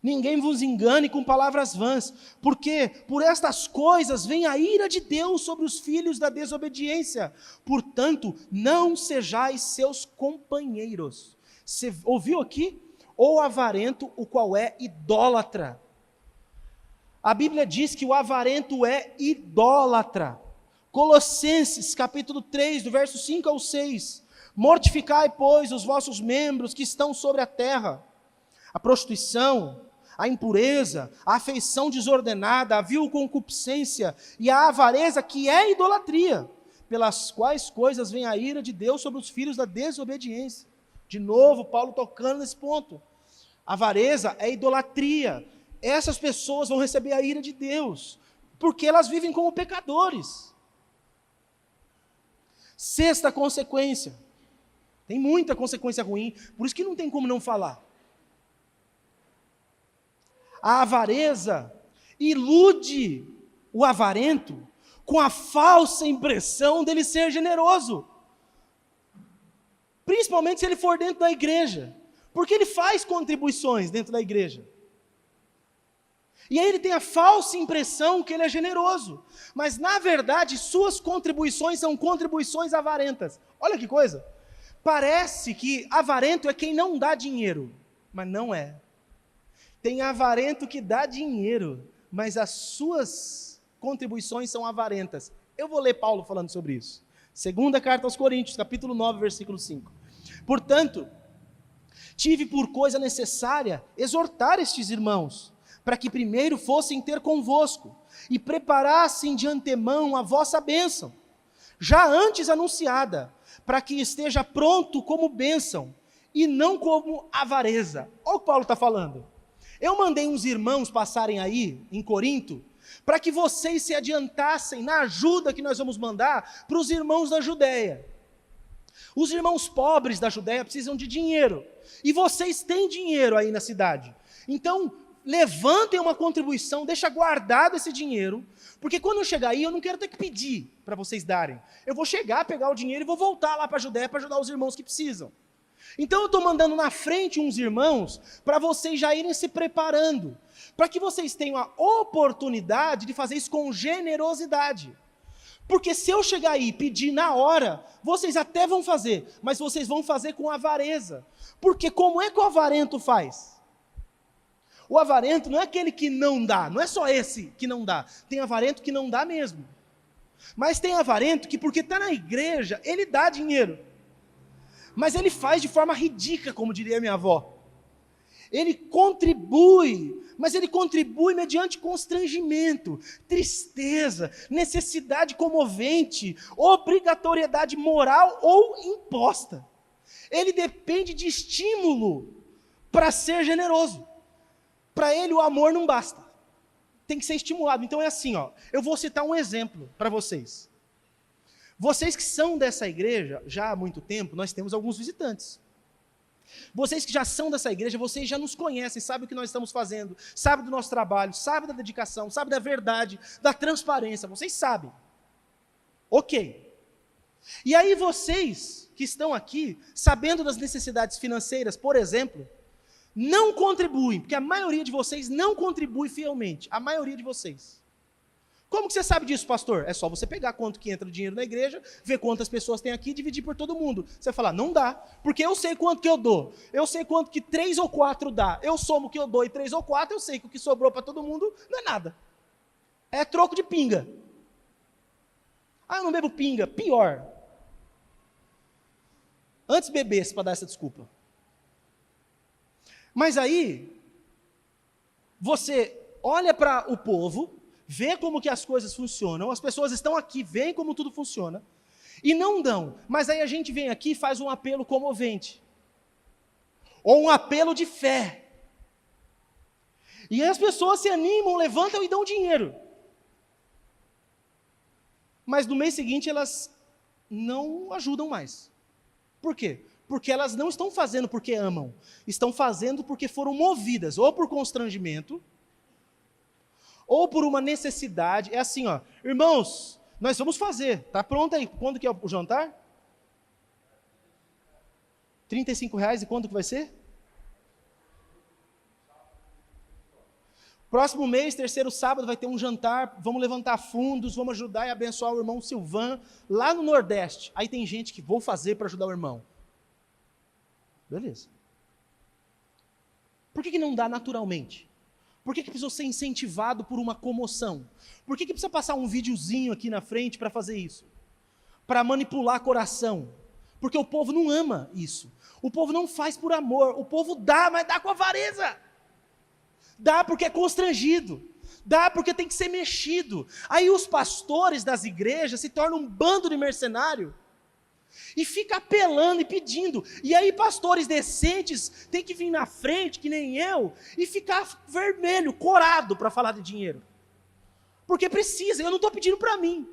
Ninguém vos engane com palavras vãs, porque por estas coisas vem a ira de Deus sobre os filhos da desobediência. Portanto, não sejais seus companheiros. Você ouviu aqui? Ou avarento, o qual é idólatra. A Bíblia diz que o avarento é idólatra. Colossenses, capítulo 3, do verso 5 ao 6. Mortificai, pois, os vossos membros que estão sobre a terra. A prostituição, a impureza, a afeição desordenada, a vil concupiscência e a avareza, que é idolatria, pelas quais coisas vem a ira de Deus sobre os filhos da desobediência. De novo, Paulo tocando nesse ponto. Avareza é idolatria. Essas pessoas vão receber a ira de Deus, porque elas vivem como pecadores. Sexta consequência. Tem muita consequência ruim, por isso que não tem como não falar. A avareza ilude o avarento com a falsa impressão dele ser generoso. Principalmente se ele for dentro da igreja. Porque ele faz contribuições dentro da igreja. E aí ele tem a falsa impressão que ele é generoso. Mas na verdade suas contribuições são contribuições avarentas. Olha que coisa. Parece que avarento é quem não dá dinheiro. Mas não é. Tem avarento que dá dinheiro, mas as suas contribuições são avarentas. Eu vou ler Paulo falando sobre isso. Segunda carta aos Coríntios, capítulo 9, versículo 5. Portanto, tive por coisa necessária exortar estes irmãos, para que primeiro fossem ter convosco, e preparassem de antemão a vossa bênção, já antes anunciada, para que esteja pronto como bênção, e não como avareza. Olha o que Paulo está falando. Eu mandei uns irmãos passarem aí, em Corinto, para que vocês se adiantassem na ajuda que nós vamos mandar para os irmãos da Judéia. Os irmãos pobres da Judéia precisam de dinheiro, e vocês têm dinheiro aí na cidade. Então, levantem uma contribuição, deixa guardado esse dinheiro, porque quando eu chegar aí, eu não quero ter que pedir para vocês darem. Eu vou chegar, pegar o dinheiro e vou voltar lá para a Judéia para ajudar os irmãos que precisam. Então eu estou mandando na frente uns irmãos para vocês já irem se preparando, para que vocês tenham a oportunidade de fazer isso com generosidade. Porque se eu chegar aí e pedir na hora, vocês até vão fazer, mas vocês vão fazer com avareza. Porque como é que o avarento faz? O avarento não é aquele que não dá, não é só esse que não dá. Tem avarento que não dá mesmo. Mas tem avarento que, porque está na igreja, ele dá dinheiro. Mas ele faz de forma ridícula, como diria minha avó. Ele contribui, mas ele contribui mediante constrangimento, tristeza, necessidade comovente, obrigatoriedade moral ou imposta. Ele depende de estímulo para ser generoso. Para ele o amor não basta. Tem que ser estimulado. Então é assim, ó. Eu vou citar um exemplo para vocês. Vocês que são dessa igreja, já há muito tempo, nós temos alguns visitantes. Vocês que já são dessa igreja, vocês já nos conhecem, sabem o que nós estamos fazendo, sabem do nosso trabalho, sabem da dedicação, sabem da verdade, da transparência, vocês sabem. Ok. E aí vocês que estão aqui, sabendo das necessidades financeiras, por exemplo, não contribuem, porque a maioria de vocês não contribui fielmente, a maioria de vocês. Como que você sabe disso, pastor? É só você pegar quanto que entra de dinheiro na igreja, ver quantas pessoas tem aqui e dividir por todo mundo. Você vai falar, não dá, porque eu sei quanto que eu dou, eu sei quanto que 3 ou 4 dá, eu somo o que eu dou e 3 ou 4, eu sei que o que sobrou para todo mundo não é nada. É troco de pinga. Ah, eu não bebo pinga, pior. Antes bebesse para dar essa desculpa. Mas aí, você olha para o povo, vê como que as coisas funcionam, as pessoas estão aqui, veem como tudo funciona, e não dão. Mas aí a gente vem aqui e faz um apelo comovente, ou um apelo de fé. E aí as pessoas se animam, levantam e dão dinheiro. Mas no mês seguinte elas não ajudam mais. Por quê? Porque elas não estão fazendo porque amam, estão fazendo porque foram movidas, ou por constrangimento, ou por uma necessidade. É assim, ó, irmãos, nós vamos fazer, tá pronto aí? Quando que é o jantar? R$35, e quando que vai ser? Próximo mês, terceiro sábado, vai ter um jantar, vamos levantar fundos, vamos ajudar e abençoar o irmão Silvan, lá no Nordeste. Aí tem gente que vou fazer para ajudar o irmão. Beleza. Por que não dá naturalmente? Por que precisa ser incentivado por uma comoção? Por que precisa passar um videozinho aqui na frente para fazer isso? Para manipular coração. Porque o povo não ama isso. O povo não faz por amor. O povo dá, mas dá com avareza. Dá porque é constrangido. Dá porque tem que ser mexido. Aí os pastores das igrejas se tornam um bando de mercenário. E fica apelando e pedindo. E aí pastores decentes têm que vir na frente, que nem eu, e ficar vermelho, corado para falar de dinheiro. Porque precisa, eu não estou pedindo para mim.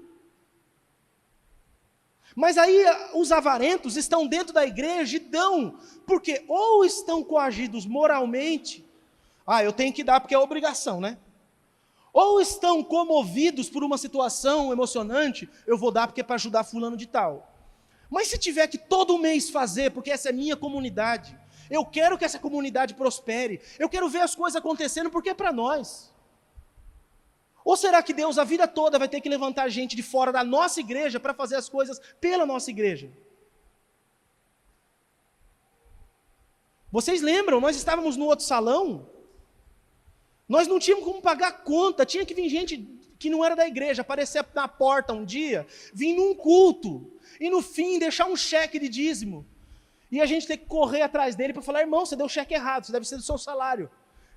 Mas aí os avarentos estão dentro da igreja e dão, porque ou estão coagidos moralmente, eu tenho que dar porque é obrigação, né? Ou estão comovidos por uma situação emocionante, eu vou dar porque é para ajudar fulano de tal. Mas se tiver que todo mês fazer, porque essa é minha comunidade, eu quero que essa comunidade prospere, eu quero ver as coisas acontecendo porque é para nós. Ou será que Deus a vida toda vai ter que levantar gente de fora da nossa igreja para fazer as coisas pela nossa igreja? Vocês lembram, nós estávamos no outro salão, nós não tínhamos como pagar a conta, tinha que vir gente que não era da igreja, aparecer na porta um dia, vir num culto, e no fim deixar um cheque de dízimo, e a gente tem que correr atrás dele para falar, irmão, você deu o cheque errado, isso deve ser do seu salário.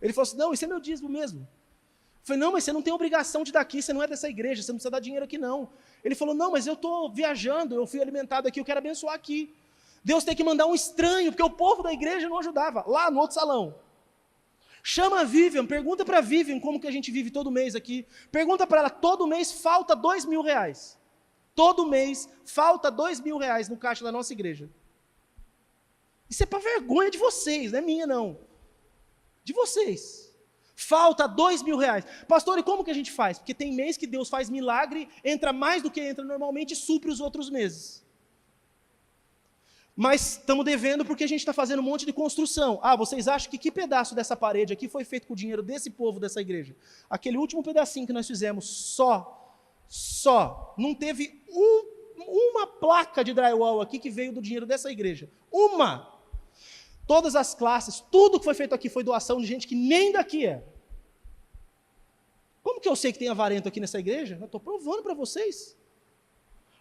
Ele falou assim, não, isso é meu dízimo mesmo. Eu falei, não, mas você não tem obrigação de dar aqui, você não é dessa igreja, você não precisa dar dinheiro aqui não. Ele falou, não, mas eu estou viajando, eu fui alimentado aqui, eu quero abençoar aqui. Deus tem que mandar um estranho, porque o povo da igreja não ajudava, lá no outro salão. Chama a Vivian, pergunta para a Vivian como que a gente vive todo mês aqui. Pergunta para ela, todo mês falta R$2.000. Todo mês falta R$2.000 no caixa da nossa igreja. Isso é para vergonha de vocês, não é minha não. De vocês. Falta R$2.000. Pastor, e como que a gente faz? Porque tem mês que Deus faz milagre, entra mais do que entra normalmente e supre os outros meses. Mas estamos devendo porque a gente está fazendo um monte de construção. Ah, vocês acham que pedaço dessa parede aqui foi feito com o dinheiro desse povo, dessa igreja? Aquele último pedacinho que nós fizemos só. Não teve uma placa de drywall aqui que veio do dinheiro dessa igreja. Uma! Todas as classes, tudo que foi feito aqui foi doação de gente que nem daqui é. Como que eu sei que tem avarento aqui nessa igreja? Eu estou provando para vocês.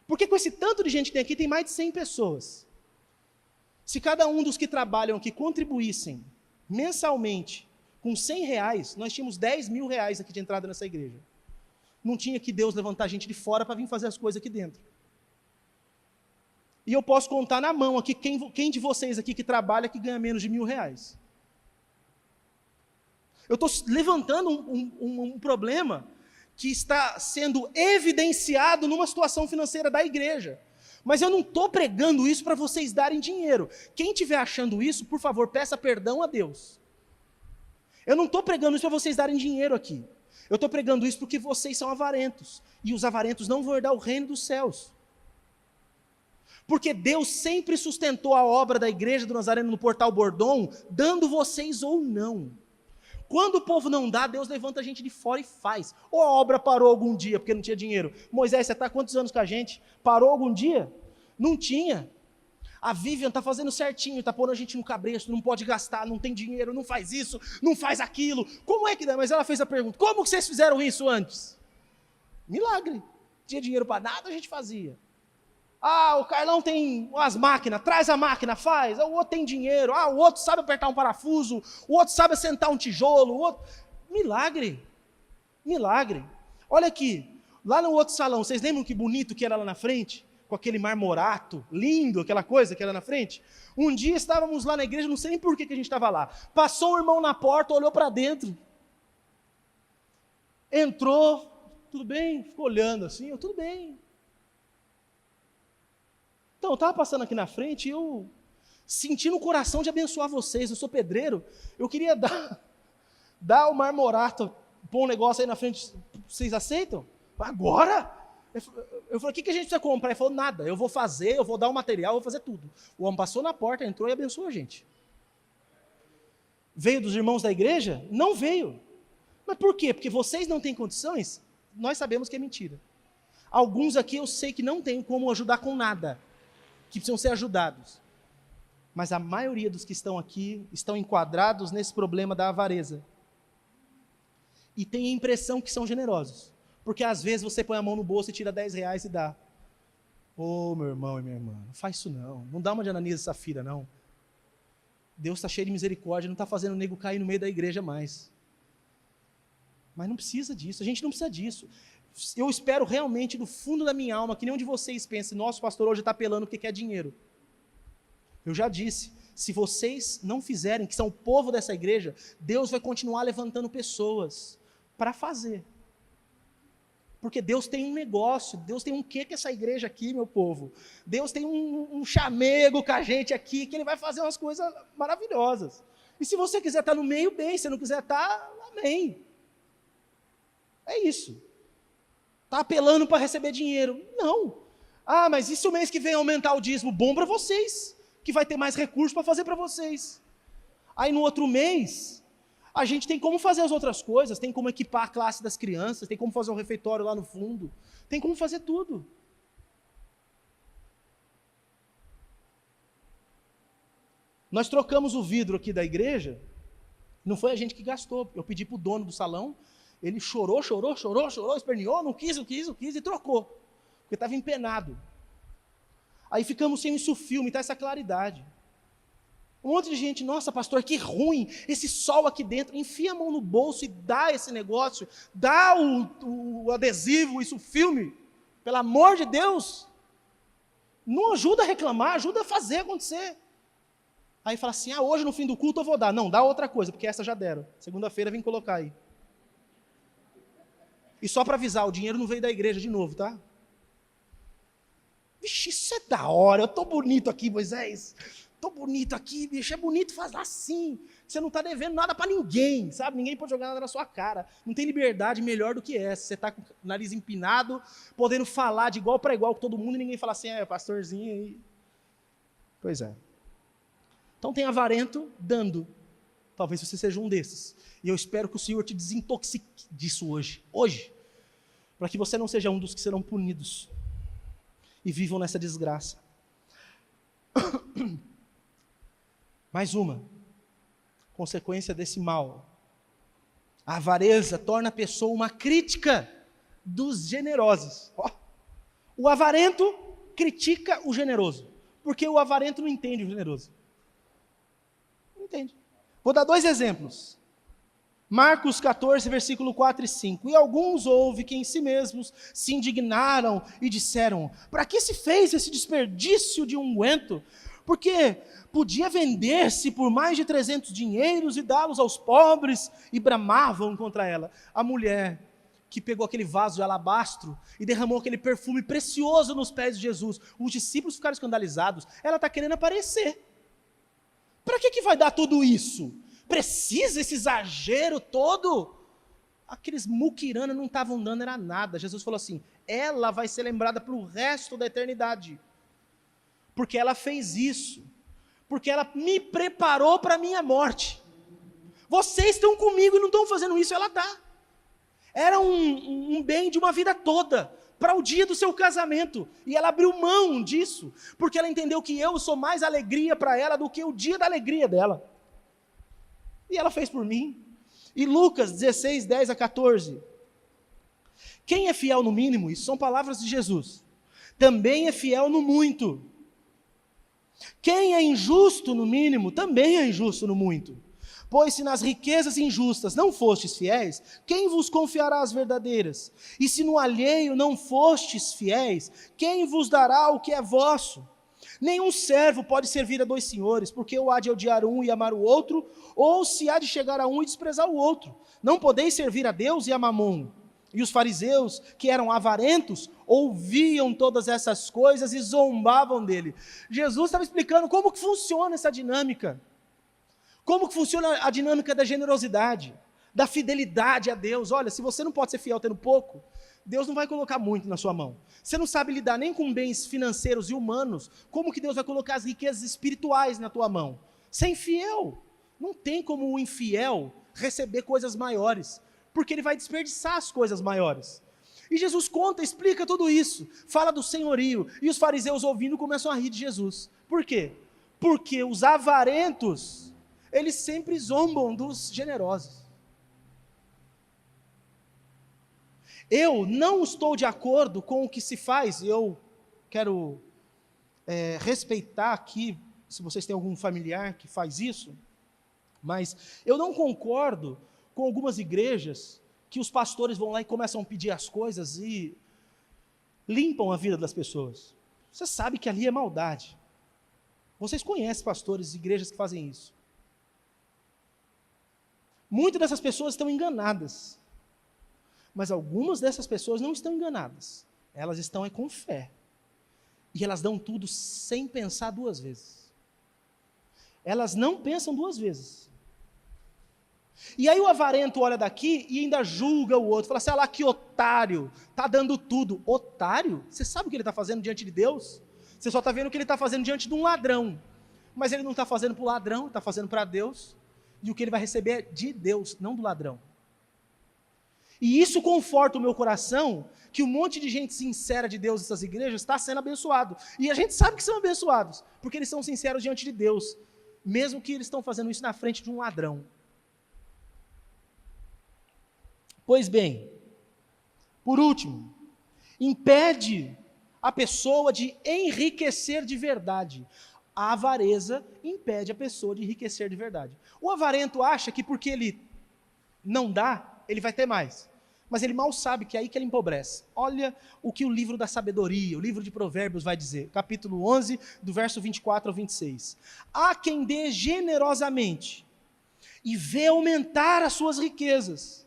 Porque com esse tanto de gente que tem aqui, tem mais de 100 pessoas. Se cada um dos que trabalham aqui contribuíssem mensalmente com R$100, nós tínhamos R$10.000 aqui de entrada nessa igreja. Não tinha que Deus levantar gente de fora para vir fazer as coisas aqui dentro. E eu posso contar na mão aqui, quem de vocês aqui que trabalha que ganha menos de R$1.000? Eu estou levantando um problema que está sendo evidenciado numa situação financeira da igreja. Mas eu não estou pregando isso para vocês darem dinheiro. Quem estiver achando isso, por favor, peça perdão a Deus. Eu não estou pregando isso para vocês darem dinheiro aqui. Eu estou pregando isso porque vocês são avarentos. E os avarentos não vão herdar o reino dos céus. Porque Deus sempre sustentou a obra da igreja do Nazareno no Portal Bordon, dando vocês ou não. Quando o povo não dá, Deus levanta a gente de fora e faz. Ou a obra parou algum dia porque não tinha dinheiro. Moisés, você está há quantos anos com a gente? Parou algum dia? Não tinha. A Vivian está fazendo certinho, está pondo a gente no cabresto, não pode gastar, não tem dinheiro, não faz isso, não faz aquilo. Como é que dá? Mas ela fez a pergunta, como que vocês fizeram isso antes? Milagre. Não tinha dinheiro para nada, a gente fazia. Ah, o Carlão tem umas máquinas, traz a máquina, faz. O outro tem dinheiro. Ah, o outro sabe apertar um parafuso. O outro sabe assentar um tijolo. O outro... Milagre. Milagre. Olha aqui, lá no outro salão, vocês lembram que bonito que era lá na frente? Com aquele marmorato, lindo, aquela coisa que era na frente? Um dia estávamos lá na igreja, não sei nem por que a gente estava lá. Passou um irmão na porta, olhou para dentro. Entrou, tudo bem? Ficou olhando assim, tudo bem. Então, eu estava passando aqui na frente e eu senti no coração de abençoar vocês. Eu sou pedreiro, eu queria dar o marmorato, pôr um negócio aí na frente, vocês aceitam? Agora? Eu falei, o que a gente precisa comprar? Ele falou, nada, eu vou fazer, eu vou dar o material, eu vou fazer tudo. O homem passou na porta, entrou e abençoou a gente. Veio dos irmãos da igreja? Não veio. Mas por quê? Porque vocês não têm condições? Nós sabemos que é mentira. Alguns aqui eu sei que não tem como ajudar com nada, que precisam ser ajudados. Mas a maioria dos que estão aqui estão enquadrados nesse problema da avareza. E tem a impressão que são generosos. Porque às vezes você põe a mão no bolso e tira R$10 e dá. Ô, meu irmão e minha irmã, não faz isso não. Não dá uma de Ananias e Safira, não. Deus está cheio de misericórdia, não está fazendo o nego cair no meio da igreja mais. Mas não precisa disso, a gente não precisa disso. Eu espero realmente do fundo da minha alma que nenhum de vocês pense, nosso pastor hoje está apelando porque quer dinheiro. Eu já disse, se vocês não fizerem, que são o povo dessa igreja, Deus vai continuar levantando pessoas para fazer. Porque Deus tem um negócio, Deus tem um quê com essa igreja aqui, meu povo? Deus tem um chamego com a gente aqui, que Ele vai fazer umas coisas maravilhosas. E se você quiser estar no meio, bem, se não quiser estar, amém. É isso. Está apelando para receber dinheiro. Não. Ah, mas e se o mês que vem aumentar o dízimo? Bom para vocês, que vai ter mais recursos para fazer para vocês. Aí no outro mês, a gente tem como fazer as outras coisas, tem como equipar a classe das crianças, tem como fazer um refeitório lá no fundo, tem como fazer tudo. Nós trocamos o vidro aqui da igreja, não foi a gente que gastou, eu pedi para o dono do salão, ele chorou, esperneou, não quis e trocou, porque estava empenado. Aí ficamos sem isso filme, tá essa claridade. Um monte de gente, nossa pastor, que ruim, esse sol aqui dentro, enfia a mão no bolso e dá esse negócio, dá o adesivo, isso, o filme, pelo amor de Deus. Não ajuda a reclamar, ajuda a fazer acontecer. Aí fala assim, hoje no fim do culto eu vou dar. Não, dá outra coisa, porque essa já deram. Segunda-feira vem colocar aí. E só para avisar, o dinheiro não veio da igreja de novo, tá? Vixe, isso é da hora, eu tô bonito aqui, Moisés. Tô bonito aqui, bicho, é bonito fazer assim. Você não está devendo nada para ninguém, sabe? Ninguém pode jogar nada na sua cara. Não tem liberdade melhor do que essa. Você está com o nariz empinado, podendo falar de igual para igual com todo mundo e ninguém fala assim, pastorzinho aí. Pois é. Então tem avarento dando. Talvez você seja um desses. E eu espero que o Senhor te desintoxique disso hoje. Hoje. Para que você não seja um dos que serão punidos. E vivam nessa desgraça. Mais uma consequência desse mal. A avareza torna a pessoa uma crítica dos generosos. O avarento critica o generoso, porque o avarento não entende o generoso. Não entende. Vou dar 2 exemplos. Marcos 14, versículo 4 e 5. E alguns houve que em si mesmos se indignaram e disseram, para que se fez esse desperdício de unguento? Porque podia vender-se por mais de 300 dinheiros e dá-los aos pobres, e bramavam contra ela. A mulher que pegou aquele vaso de alabastro e derramou aquele perfume precioso nos pés de Jesus, os discípulos ficaram escandalizados, ela está querendo aparecer. Para que vai dar tudo isso? Precisa esse exagero todo? Aqueles muquiranos não estavam dando, era nada. Jesus falou assim, ela vai ser lembrada para o resto da eternidade. Porque ela fez isso, porque ela me preparou para a minha morte. Vocês estão comigo e não estão fazendo isso, ela dá. Era um bem de uma vida toda, para o dia do seu casamento, e ela abriu mão disso, porque ela entendeu que eu sou mais alegria para ela do que o dia da alegria dela. E ela fez por mim. E Lucas 16, 10 a 14. Quem é fiel no mínimo, isso são palavras de Jesus, também é fiel no muito. Quem é injusto no mínimo, também é injusto no muito. Pois se nas riquezas injustas não fostes fiéis, quem vos confiará as verdadeiras? E se no alheio não fostes fiéis, quem vos dará o que é vosso? Nenhum servo pode servir a 2 senhores, porque ou há de odiar um e amar o outro, ou se há de chegar a um e desprezar o outro. Não podeis servir a Deus e a Mamon. E os fariseus, que eram avarentos, ouviam todas essas coisas e zombavam dele. Jesus estava explicando como que funciona essa dinâmica. Como que funciona a dinâmica da generosidade, da fidelidade a Deus. Olha, se você não pode ser fiel tendo pouco, Deus não vai colocar muito na sua mão. Você não sabe lidar nem com bens financeiros e humanos, como que Deus vai colocar as riquezas espirituais na tua mão? Você é infiel. Não tem como o infiel receber coisas maiores, porque ele vai desperdiçar as coisas maiores. E Jesus conta, explica tudo isso, fala do senhorio, e os fariseus ouvindo começam a rir de Jesus. Por quê? Porque os avarentos, eles sempre zombam dos generosos. Eu não estou de acordo com o que se faz, eu quero respeitar aqui, se vocês têm algum familiar que faz isso, mas eu não concordo com algumas igrejas que os pastores vão lá e começam a pedir as coisas e limpam a vida das pessoas. Você sabe que ali é maldade. Vocês conhecem pastores e igrejas que fazem isso. Muitas dessas pessoas estão enganadas. Mas algumas dessas pessoas não estão enganadas. Elas estão com fé. E elas dão tudo sem pensar 2 vezes. Elas não pensam 2 vezes. E aí o avarento olha daqui e ainda julga o outro. Fala assim, olha lá que otário, está dando tudo. Otário? Você sabe o que ele está fazendo diante de Deus? Você só está vendo o que ele está fazendo diante de um ladrão. Mas ele não está fazendo para o ladrão, ele está fazendo para Deus. E o que ele vai receber é de Deus, não do ladrão. E isso conforta o meu coração, que um monte de gente sincera de Deus nessas igrejas está sendo abençoado. E a gente sabe que são abençoados, porque eles são sinceros diante de Deus, mesmo que eles estão fazendo isso na frente de um ladrão. Pois bem, por último, impede a pessoa de enriquecer de verdade. A avareza impede a pessoa de enriquecer de verdade. O avarento acha que porque ele não dá, ele vai ter mais. Mas ele mal sabe que é aí que ele empobrece. Olha o que o livro da sabedoria, o livro de Provérbios vai dizer. Capítulo 11, do verso 24 ao 26. Há quem dê generosamente e vê aumentar as suas riquezas.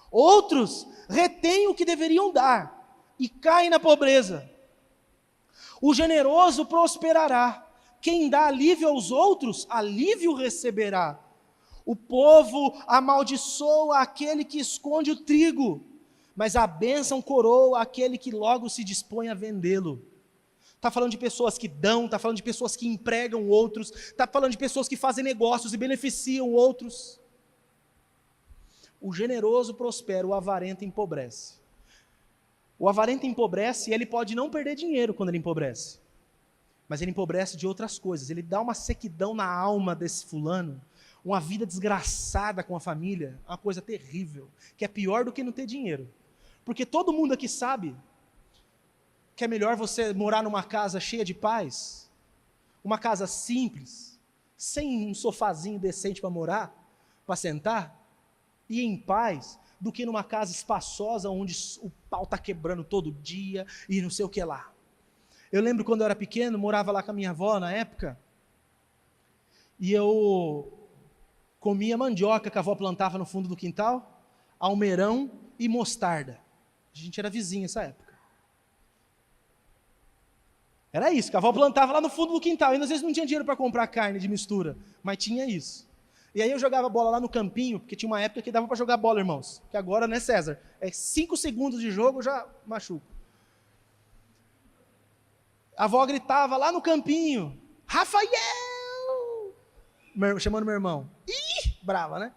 Outros retêm o que deveriam dar e caem na pobreza. O generoso prosperará. Quem dá alívio aos outros, alívio receberá. O povo amaldiçoa aquele que esconde o trigo, mas a bênção coroa aquele que logo se dispõe a vendê-lo. Está falando de pessoas que dão, está falando de pessoas que empregam outros, está falando de pessoas que fazem negócios e beneficiam outros. O generoso prospera, o avarento empobrece. O avarento empobrece e ele pode não perder dinheiro quando ele empobrece, mas ele empobrece de outras coisas. Ele dá uma sequidão na alma desse fulano, uma vida desgraçada com a família, uma coisa terrível, que é pior do que não ter dinheiro. Porque todo mundo aqui sabe que é melhor você morar numa casa cheia de paz, uma casa simples, sem um sofazinho decente para morar, para sentar, e em paz, do que numa casa espaçosa onde o pau está quebrando todo dia e não sei o que lá. Eu lembro quando eu era pequeno, morava lá com a minha avó na época, e eu comia mandioca que a avó plantava no fundo do quintal, almeirão e mostarda. A gente era vizinho nessa época. Era isso, que a avó plantava lá no fundo do quintal. E às vezes não tinha dinheiro para comprar carne de mistura, mas tinha isso. E aí eu jogava bola lá no campinho, porque tinha uma época que dava para jogar bola, irmãos. Que agora, né, César? É 5 segundos de jogo, eu já machuco. A avó gritava lá no campinho, Rafael! Chamando meu irmão. Ih, brava, né?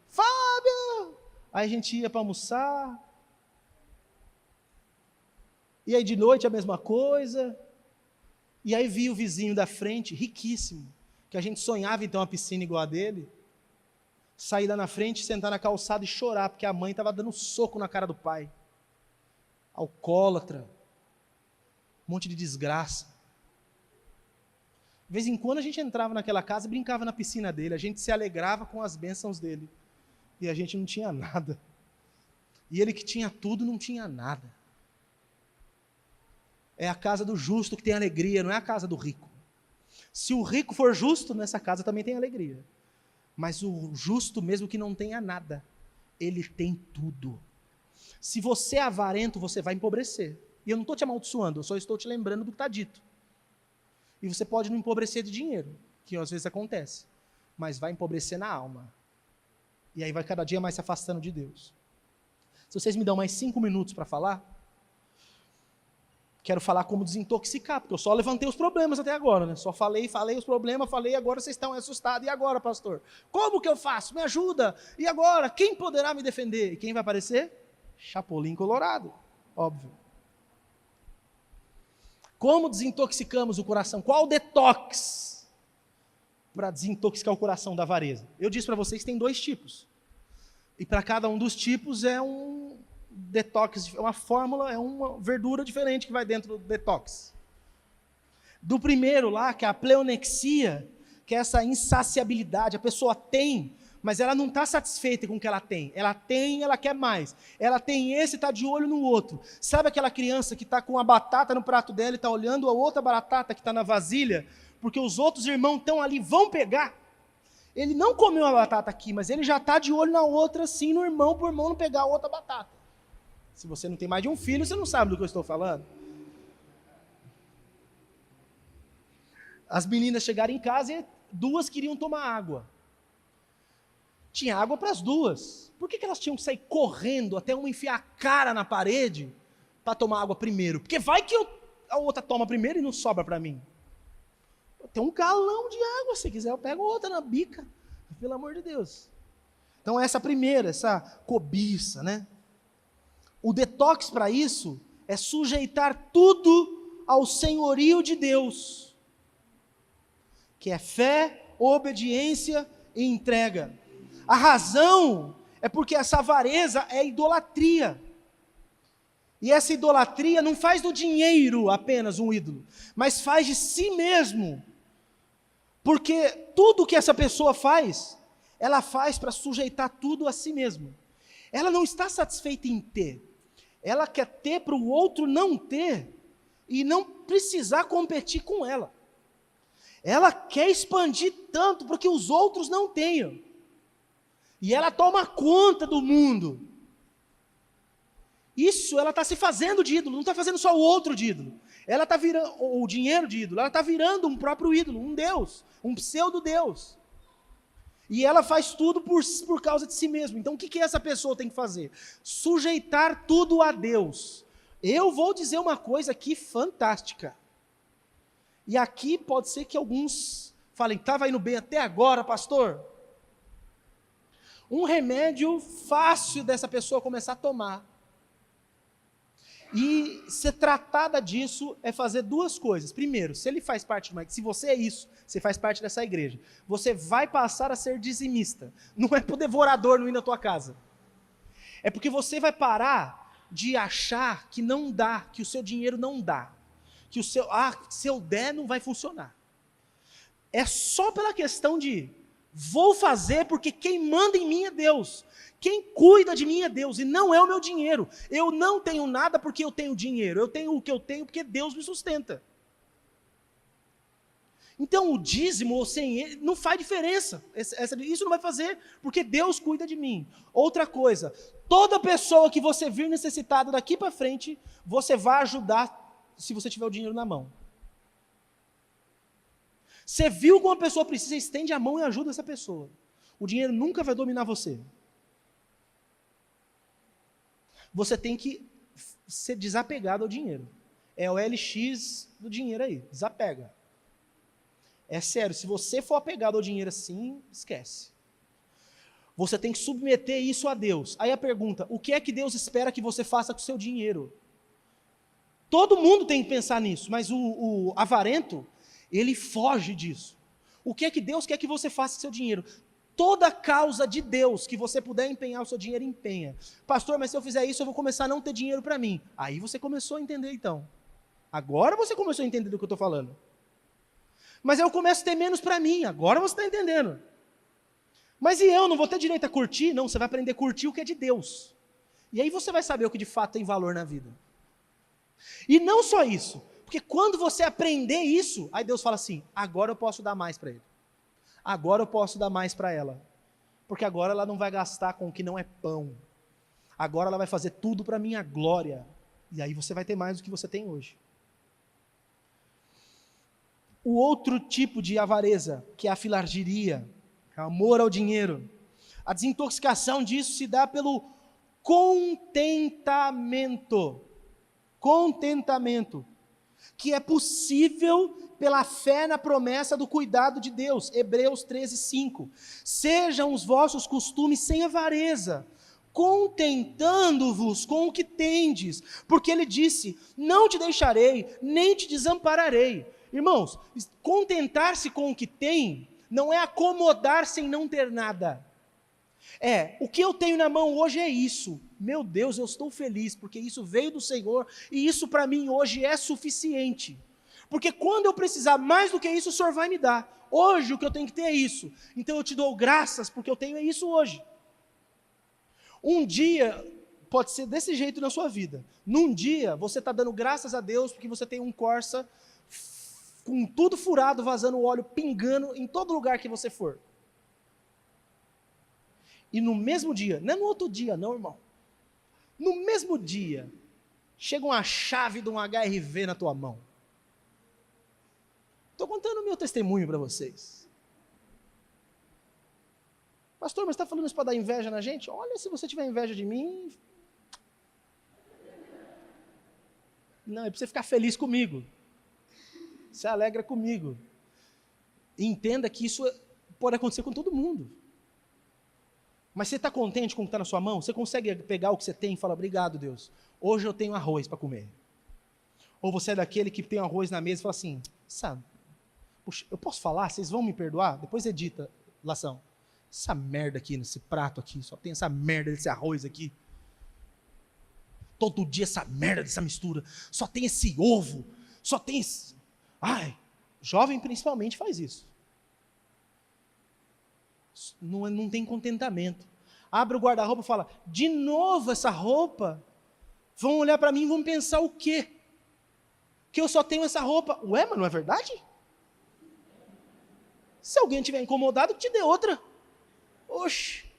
Fábio! Aí a gente ia para almoçar. E aí de noite a mesma coisa. E aí via o vizinho da frente, riquíssimo, que a gente sonhava em ter uma piscina igual a dele, sair lá na frente, sentar na calçada e chorar, porque a mãe estava dando um soco na cara do pai. Alcoólatra. Um monte de desgraça. De vez em quando a gente entrava naquela casa e brincava na piscina dele, a gente se alegrava com as bênçãos dele. E a gente não tinha nada. E ele que tinha tudo não tinha nada. É a casa do justo que tem alegria, não é a casa do rico. Se o rico for justo, nessa casa também tem alegria. Mas o justo, mesmo que não tenha nada, ele tem tudo. Se você é avarento, você vai empobrecer. E eu não estou te amaldiçoando, eu só estou te lembrando do que está dito. E você pode não empobrecer de dinheiro, que às vezes acontece, mas vai empobrecer na alma. E aí vai cada dia mais se afastando de Deus. Se vocês me dão mais 5 minutos para falar, quero falar como desintoxicar, porque eu só levantei os problemas até agora, né? Só falei os problemas, agora vocês estão assustados. E agora, pastor? Como que eu faço? Me ajuda. E agora? Quem poderá me defender? E quem vai aparecer? Chapolin Colorado, óbvio. Como desintoxicamos o coração? Qual o detox para desintoxicar o coração da avareza? Eu disse para vocês que tem 2 tipos. E para cada um dos tipos é um detox, é uma fórmula, é uma verdura diferente que vai dentro do detox. Do primeiro lá, que é a pleonexia, que é essa insaciabilidade, a pessoa tem, mas ela não está satisfeita com o que ela tem, ela quer mais, ela tem esse e está de olho no outro. Sabe aquela criança que está com a batata no prato dela e está olhando a outra batata que está na vasilha, porque os outros irmãos estão ali, vão pegar? Ele não comeu a batata aqui, mas ele já está de olho na outra, assim, no irmão, para o irmão não pegar a outra batata. Se você não tem mais de um filho, você não sabe do que eu estou falando. As meninas chegaram em casa e 2 queriam tomar água. Tinha água para as 2. Por que elas tinham que sair correndo até uma enfiar a cara na parede para tomar água primeiro? Porque vai que a outra toma primeiro e não sobra para mim. Tem um galão de água, se quiser eu pego outra na bica. Pelo amor de Deus. Então essa primeira, essa cobiça, né? O detox para isso é sujeitar tudo ao senhorio de Deus, que é fé, obediência e entrega. A razão é porque essa avareza é idolatria. E essa idolatria não faz do dinheiro apenas um ídolo, mas faz de si mesmo Porque tudo que essa pessoa faz, ela faz para sujeitar tudo a si mesma. Ela não está satisfeita em ter. Ela quer ter para o outro não ter e não precisar competir com ela. Ela quer expandir tanto para que os outros não tenham. E ela toma conta do mundo. Isso ela está se fazendo de ídolo, não está fazendo só o outro de ídolo. Ela está virando o dinheiro de ídolo, ela está virando um próprio ídolo, um Deus, um pseudo-Deus. E ela faz tudo por causa de si mesma. Então o que essa pessoa tem que fazer? Sujeitar tudo a Deus. Eu vou dizer uma coisa aqui fantástica. E aqui pode ser que alguns falem, estava indo bem até agora, pastor? Um remédio fácil dessa pessoa começar a tomar. E ser tratada disso é fazer duas coisas. Primeiro, se ele faz parte de uma, se você é isso, você faz parte dessa igreja, você vai passar a ser dizimista. Não é para o devorador não ir na tua casa. É porque você vai parar de achar que não dá, que o seu dinheiro não dá. Que o seu, se eu der não vai funcionar. É só pela questão de, vou fazer porque quem manda em mim é Deus. Quem cuida de mim é Deus e não é o meu dinheiro. Eu não tenho nada porque eu tenho dinheiro. Eu tenho o que eu tenho porque Deus me sustenta. Então o dízimo ou sem ele não faz diferença. Isso não vai fazer porque Deus cuida de mim. Outra coisa, toda pessoa que você vir necessitada daqui para frente, você vai ajudar se você tiver o dinheiro na mão. Você viu que uma pessoa precisa, estende a mão e ajuda essa pessoa. O dinheiro nunca vai dominar você. Você tem que ser desapegado ao dinheiro. É o LX do dinheiro aí, desapega. É sério, se você for apegado ao dinheiro assim, esquece. Você tem que submeter isso a Deus. Aí a pergunta, o que é que Deus espera que você faça com o seu dinheiro? Todo mundo tem que pensar nisso, mas o avarento, ele foge disso. O que é que Deus quer que você faça com o seu dinheiro? Toda causa de Deus que você puder empenhar o seu dinheiro, empenha. Pastor, mas se eu fizer isso, eu vou começar a não ter dinheiro para mim. Aí você começou a entender então. Agora você começou a entender do que eu estou falando. Mas eu começo a ter menos para mim. Agora você está entendendo. Mas e eu não vou ter direito a curtir? Não, você vai aprender a curtir o que é de Deus. E aí você vai saber o que de fato tem valor na vida. E não só isso. Porque quando você aprender isso, aí Deus fala assim, agora eu posso dar mais para ele. Agora eu posso dar mais para ela. Porque agora ela não vai gastar com o que não é pão. Agora ela vai fazer tudo para a minha glória. E aí você vai ter mais do que você tem hoje. O outro tipo de avareza, que é a filarderia, é o amor ao dinheiro. A desintoxicação disso se dá pelo contentamento. Contentamento. Que é possível pela fé na promessa do cuidado de Deus. Hebreus 13:5. Sejam os vossos costumes sem avareza, contentando-vos com o que tendes, porque ele disse, não te deixarei, nem te desampararei. Irmãos, contentar-se com o que tem, não é acomodar-se em não ter nada. O que eu tenho na mão hoje é isso. Meu Deus, eu estou feliz, porque isso veio do Senhor, e isso para mim hoje é suficiente. Porque quando eu precisar mais do que isso, o Senhor vai me dar. Hoje o que eu tenho que ter é isso. Então eu te dou graças, porque eu tenho isso hoje. Um dia, pode ser desse jeito na sua vida. Num dia, você está dando graças a Deus, porque você tem um Corsa com tudo furado, vazando óleo, pingando em todo lugar que você for. E no mesmo dia, não é no outro dia não, irmão. No mesmo dia, chega uma chave de um HRV na tua mão. Estou contando o meu testemunho para vocês. Pastor, mas está falando isso para dar inveja na gente? Olha, se você tiver inveja de mim... Não, é para você ficar feliz comigo. Se alegra comigo. E entenda que isso pode acontecer com todo mundo. Mas você está contente com o que está na sua mão? Você consegue pegar o que você tem e falar, obrigado, Deus. Hoje eu tenho arroz para comer. Ou você é daquele que tem arroz na mesa e fala assim, sabe, puxa, eu posso falar? Vocês vão me perdoar? Depois edita, Lação. Essa merda aqui, nesse prato aqui, só tem essa merda desse arroz aqui. Todo dia essa merda dessa mistura. Só tem esse ovo. Só tem esse... Ai, jovem principalmente faz isso. não tem contentamento. Abre o guarda-roupa e fala, de novo essa roupa? Vão olhar para mim e vão pensar o quê? Que eu só tenho essa roupa. Ué, mas não é verdade? Se alguém estiver incomodado, te dê outra. Oxe.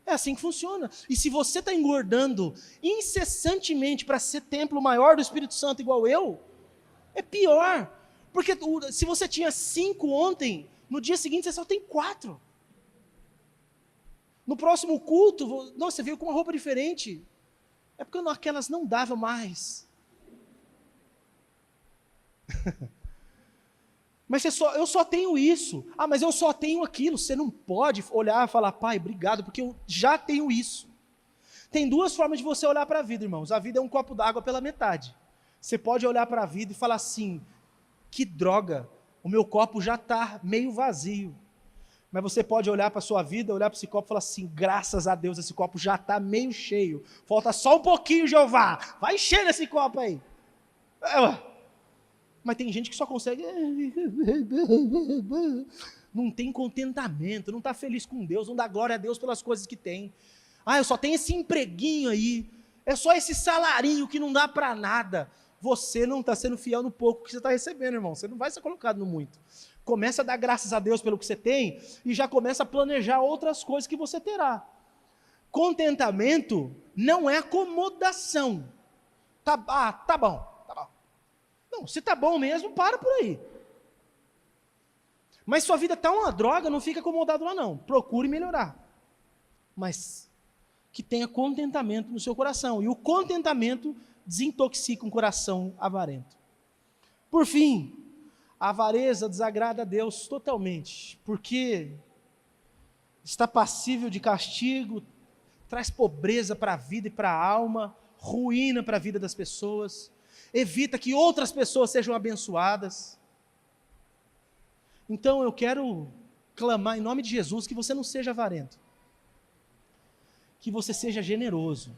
É assim que funciona. E se você está engordando incessantemente para ser templo maior do Espírito Santo igual eu, é pior. Porque se você tinha 5 ontem, no dia seguinte você só tem 4. No próximo culto, nossa, você veio com uma roupa diferente. É porque aquelas não davam mais. Mas eu só tenho isso. Ah, mas eu só tenho aquilo. Você não pode olhar e falar, pai, obrigado, porque eu já tenho isso. Tem 2 formas de você olhar para a vida, irmãos. A vida é um copo d'água pela metade. Você pode olhar para a vida e falar assim, que droga, o meu copo já está meio vazio. Mas você pode olhar para a sua vida, olhar para esse copo e falar assim, graças a Deus, esse copo já está meio cheio. Falta só um pouquinho, Jeová. Vai encher esse copo aí. Mas tem gente que só consegue... Não tem contentamento, não está feliz com Deus, não dá glória a Deus pelas coisas que tem. Ah, eu só tenho esse empreguinho aí. É só esse salarinho que não dá para nada. Você não está sendo fiel no pouco que você está recebendo, irmão. Você não vai ser colocado no muito. Começa a dar graças a Deus pelo que você tem e já começa a planejar outras coisas que você terá. Contentamento não é acomodação. Tá bom. Não, se tá bom mesmo, para por aí. Mas sua vida tá uma droga, não fica acomodado lá não. Procure melhorar. Mas que tenha contentamento no seu coração. E o contentamento desintoxica um coração avarento. Por fim, a avareza desagrada a Deus totalmente, porque está passível de castigo, traz pobreza para a vida e para a alma, ruína para a vida das pessoas, evita que outras pessoas sejam abençoadas. Então eu quero clamar em nome de Jesus que você não seja avarento, que você seja generoso.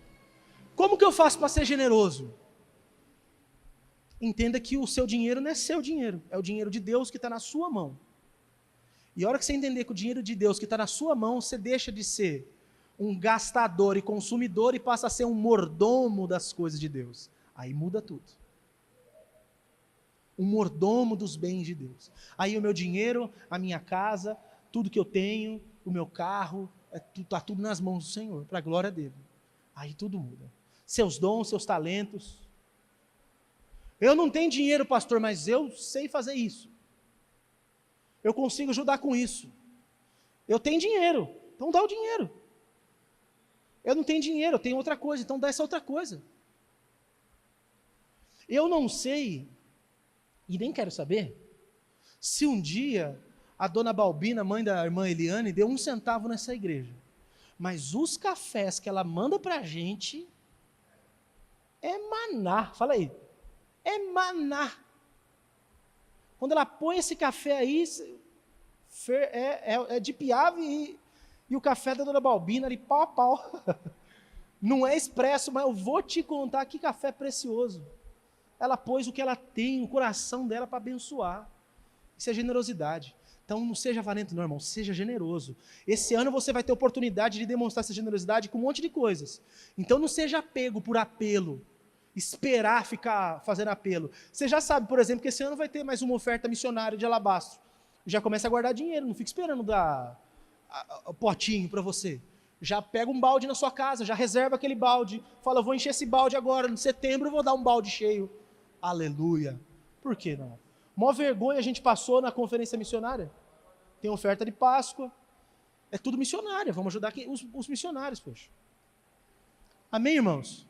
Como que eu faço para ser generoso? Entenda que o seu dinheiro não é seu dinheiro, é o dinheiro de Deus que está na sua mão. E a hora que você entender que o dinheiro de Deus que está na sua mão, você deixa de ser um gastador e consumidor e passa a ser um mordomo das coisas de Deus. Aí muda tudo. Um mordomo dos bens de Deus. Aí o meu dinheiro, a minha casa, tudo que eu tenho, o meu carro, está tudo nas mãos do Senhor, para a glória dele. Aí tudo muda. Seus dons, seus talentos. Eu não tenho dinheiro, pastor, mas eu sei fazer isso. Eu consigo ajudar com isso. Eu tenho dinheiro, então dá o dinheiro. Eu não tenho dinheiro, eu tenho outra coisa, então dá essa outra coisa. Eu não sei, e nem quero saber, se um dia a dona Balbina, mãe da irmã Eliane, deu 1 centavo nessa igreja. Mas os cafés que ela manda para a gente é maná. Fala aí. É maná. Quando ela põe esse café aí, é de Piave e o café da dona Balbina ali, pau a pau. Não é expresso, mas eu vou te contar que café precioso. Ela pôs o que ela tem, o coração dela para abençoar. Isso é generosidade. Então não seja avarento não, irmão, seja generoso. Esse ano você vai ter oportunidade de demonstrar essa generosidade com um monte de coisas. Então não seja apego por apelo. Esperar ficar fazendo apelo. Você já sabe, por exemplo, que esse ano vai ter mais uma oferta missionária de alabastro. Já começa a guardar dinheiro, não fica esperando dar o potinho para você. Já pega um balde na sua casa, já reserva aquele balde. Fala, eu vou encher esse balde agora, em setembro eu vou dar um balde cheio. Aleluia. Por que não? Mó vergonha a gente passou na conferência missionária. Tem oferta de Páscoa. É tudo missionária, vamos ajudar os missionários, poxa. Amém, irmãos?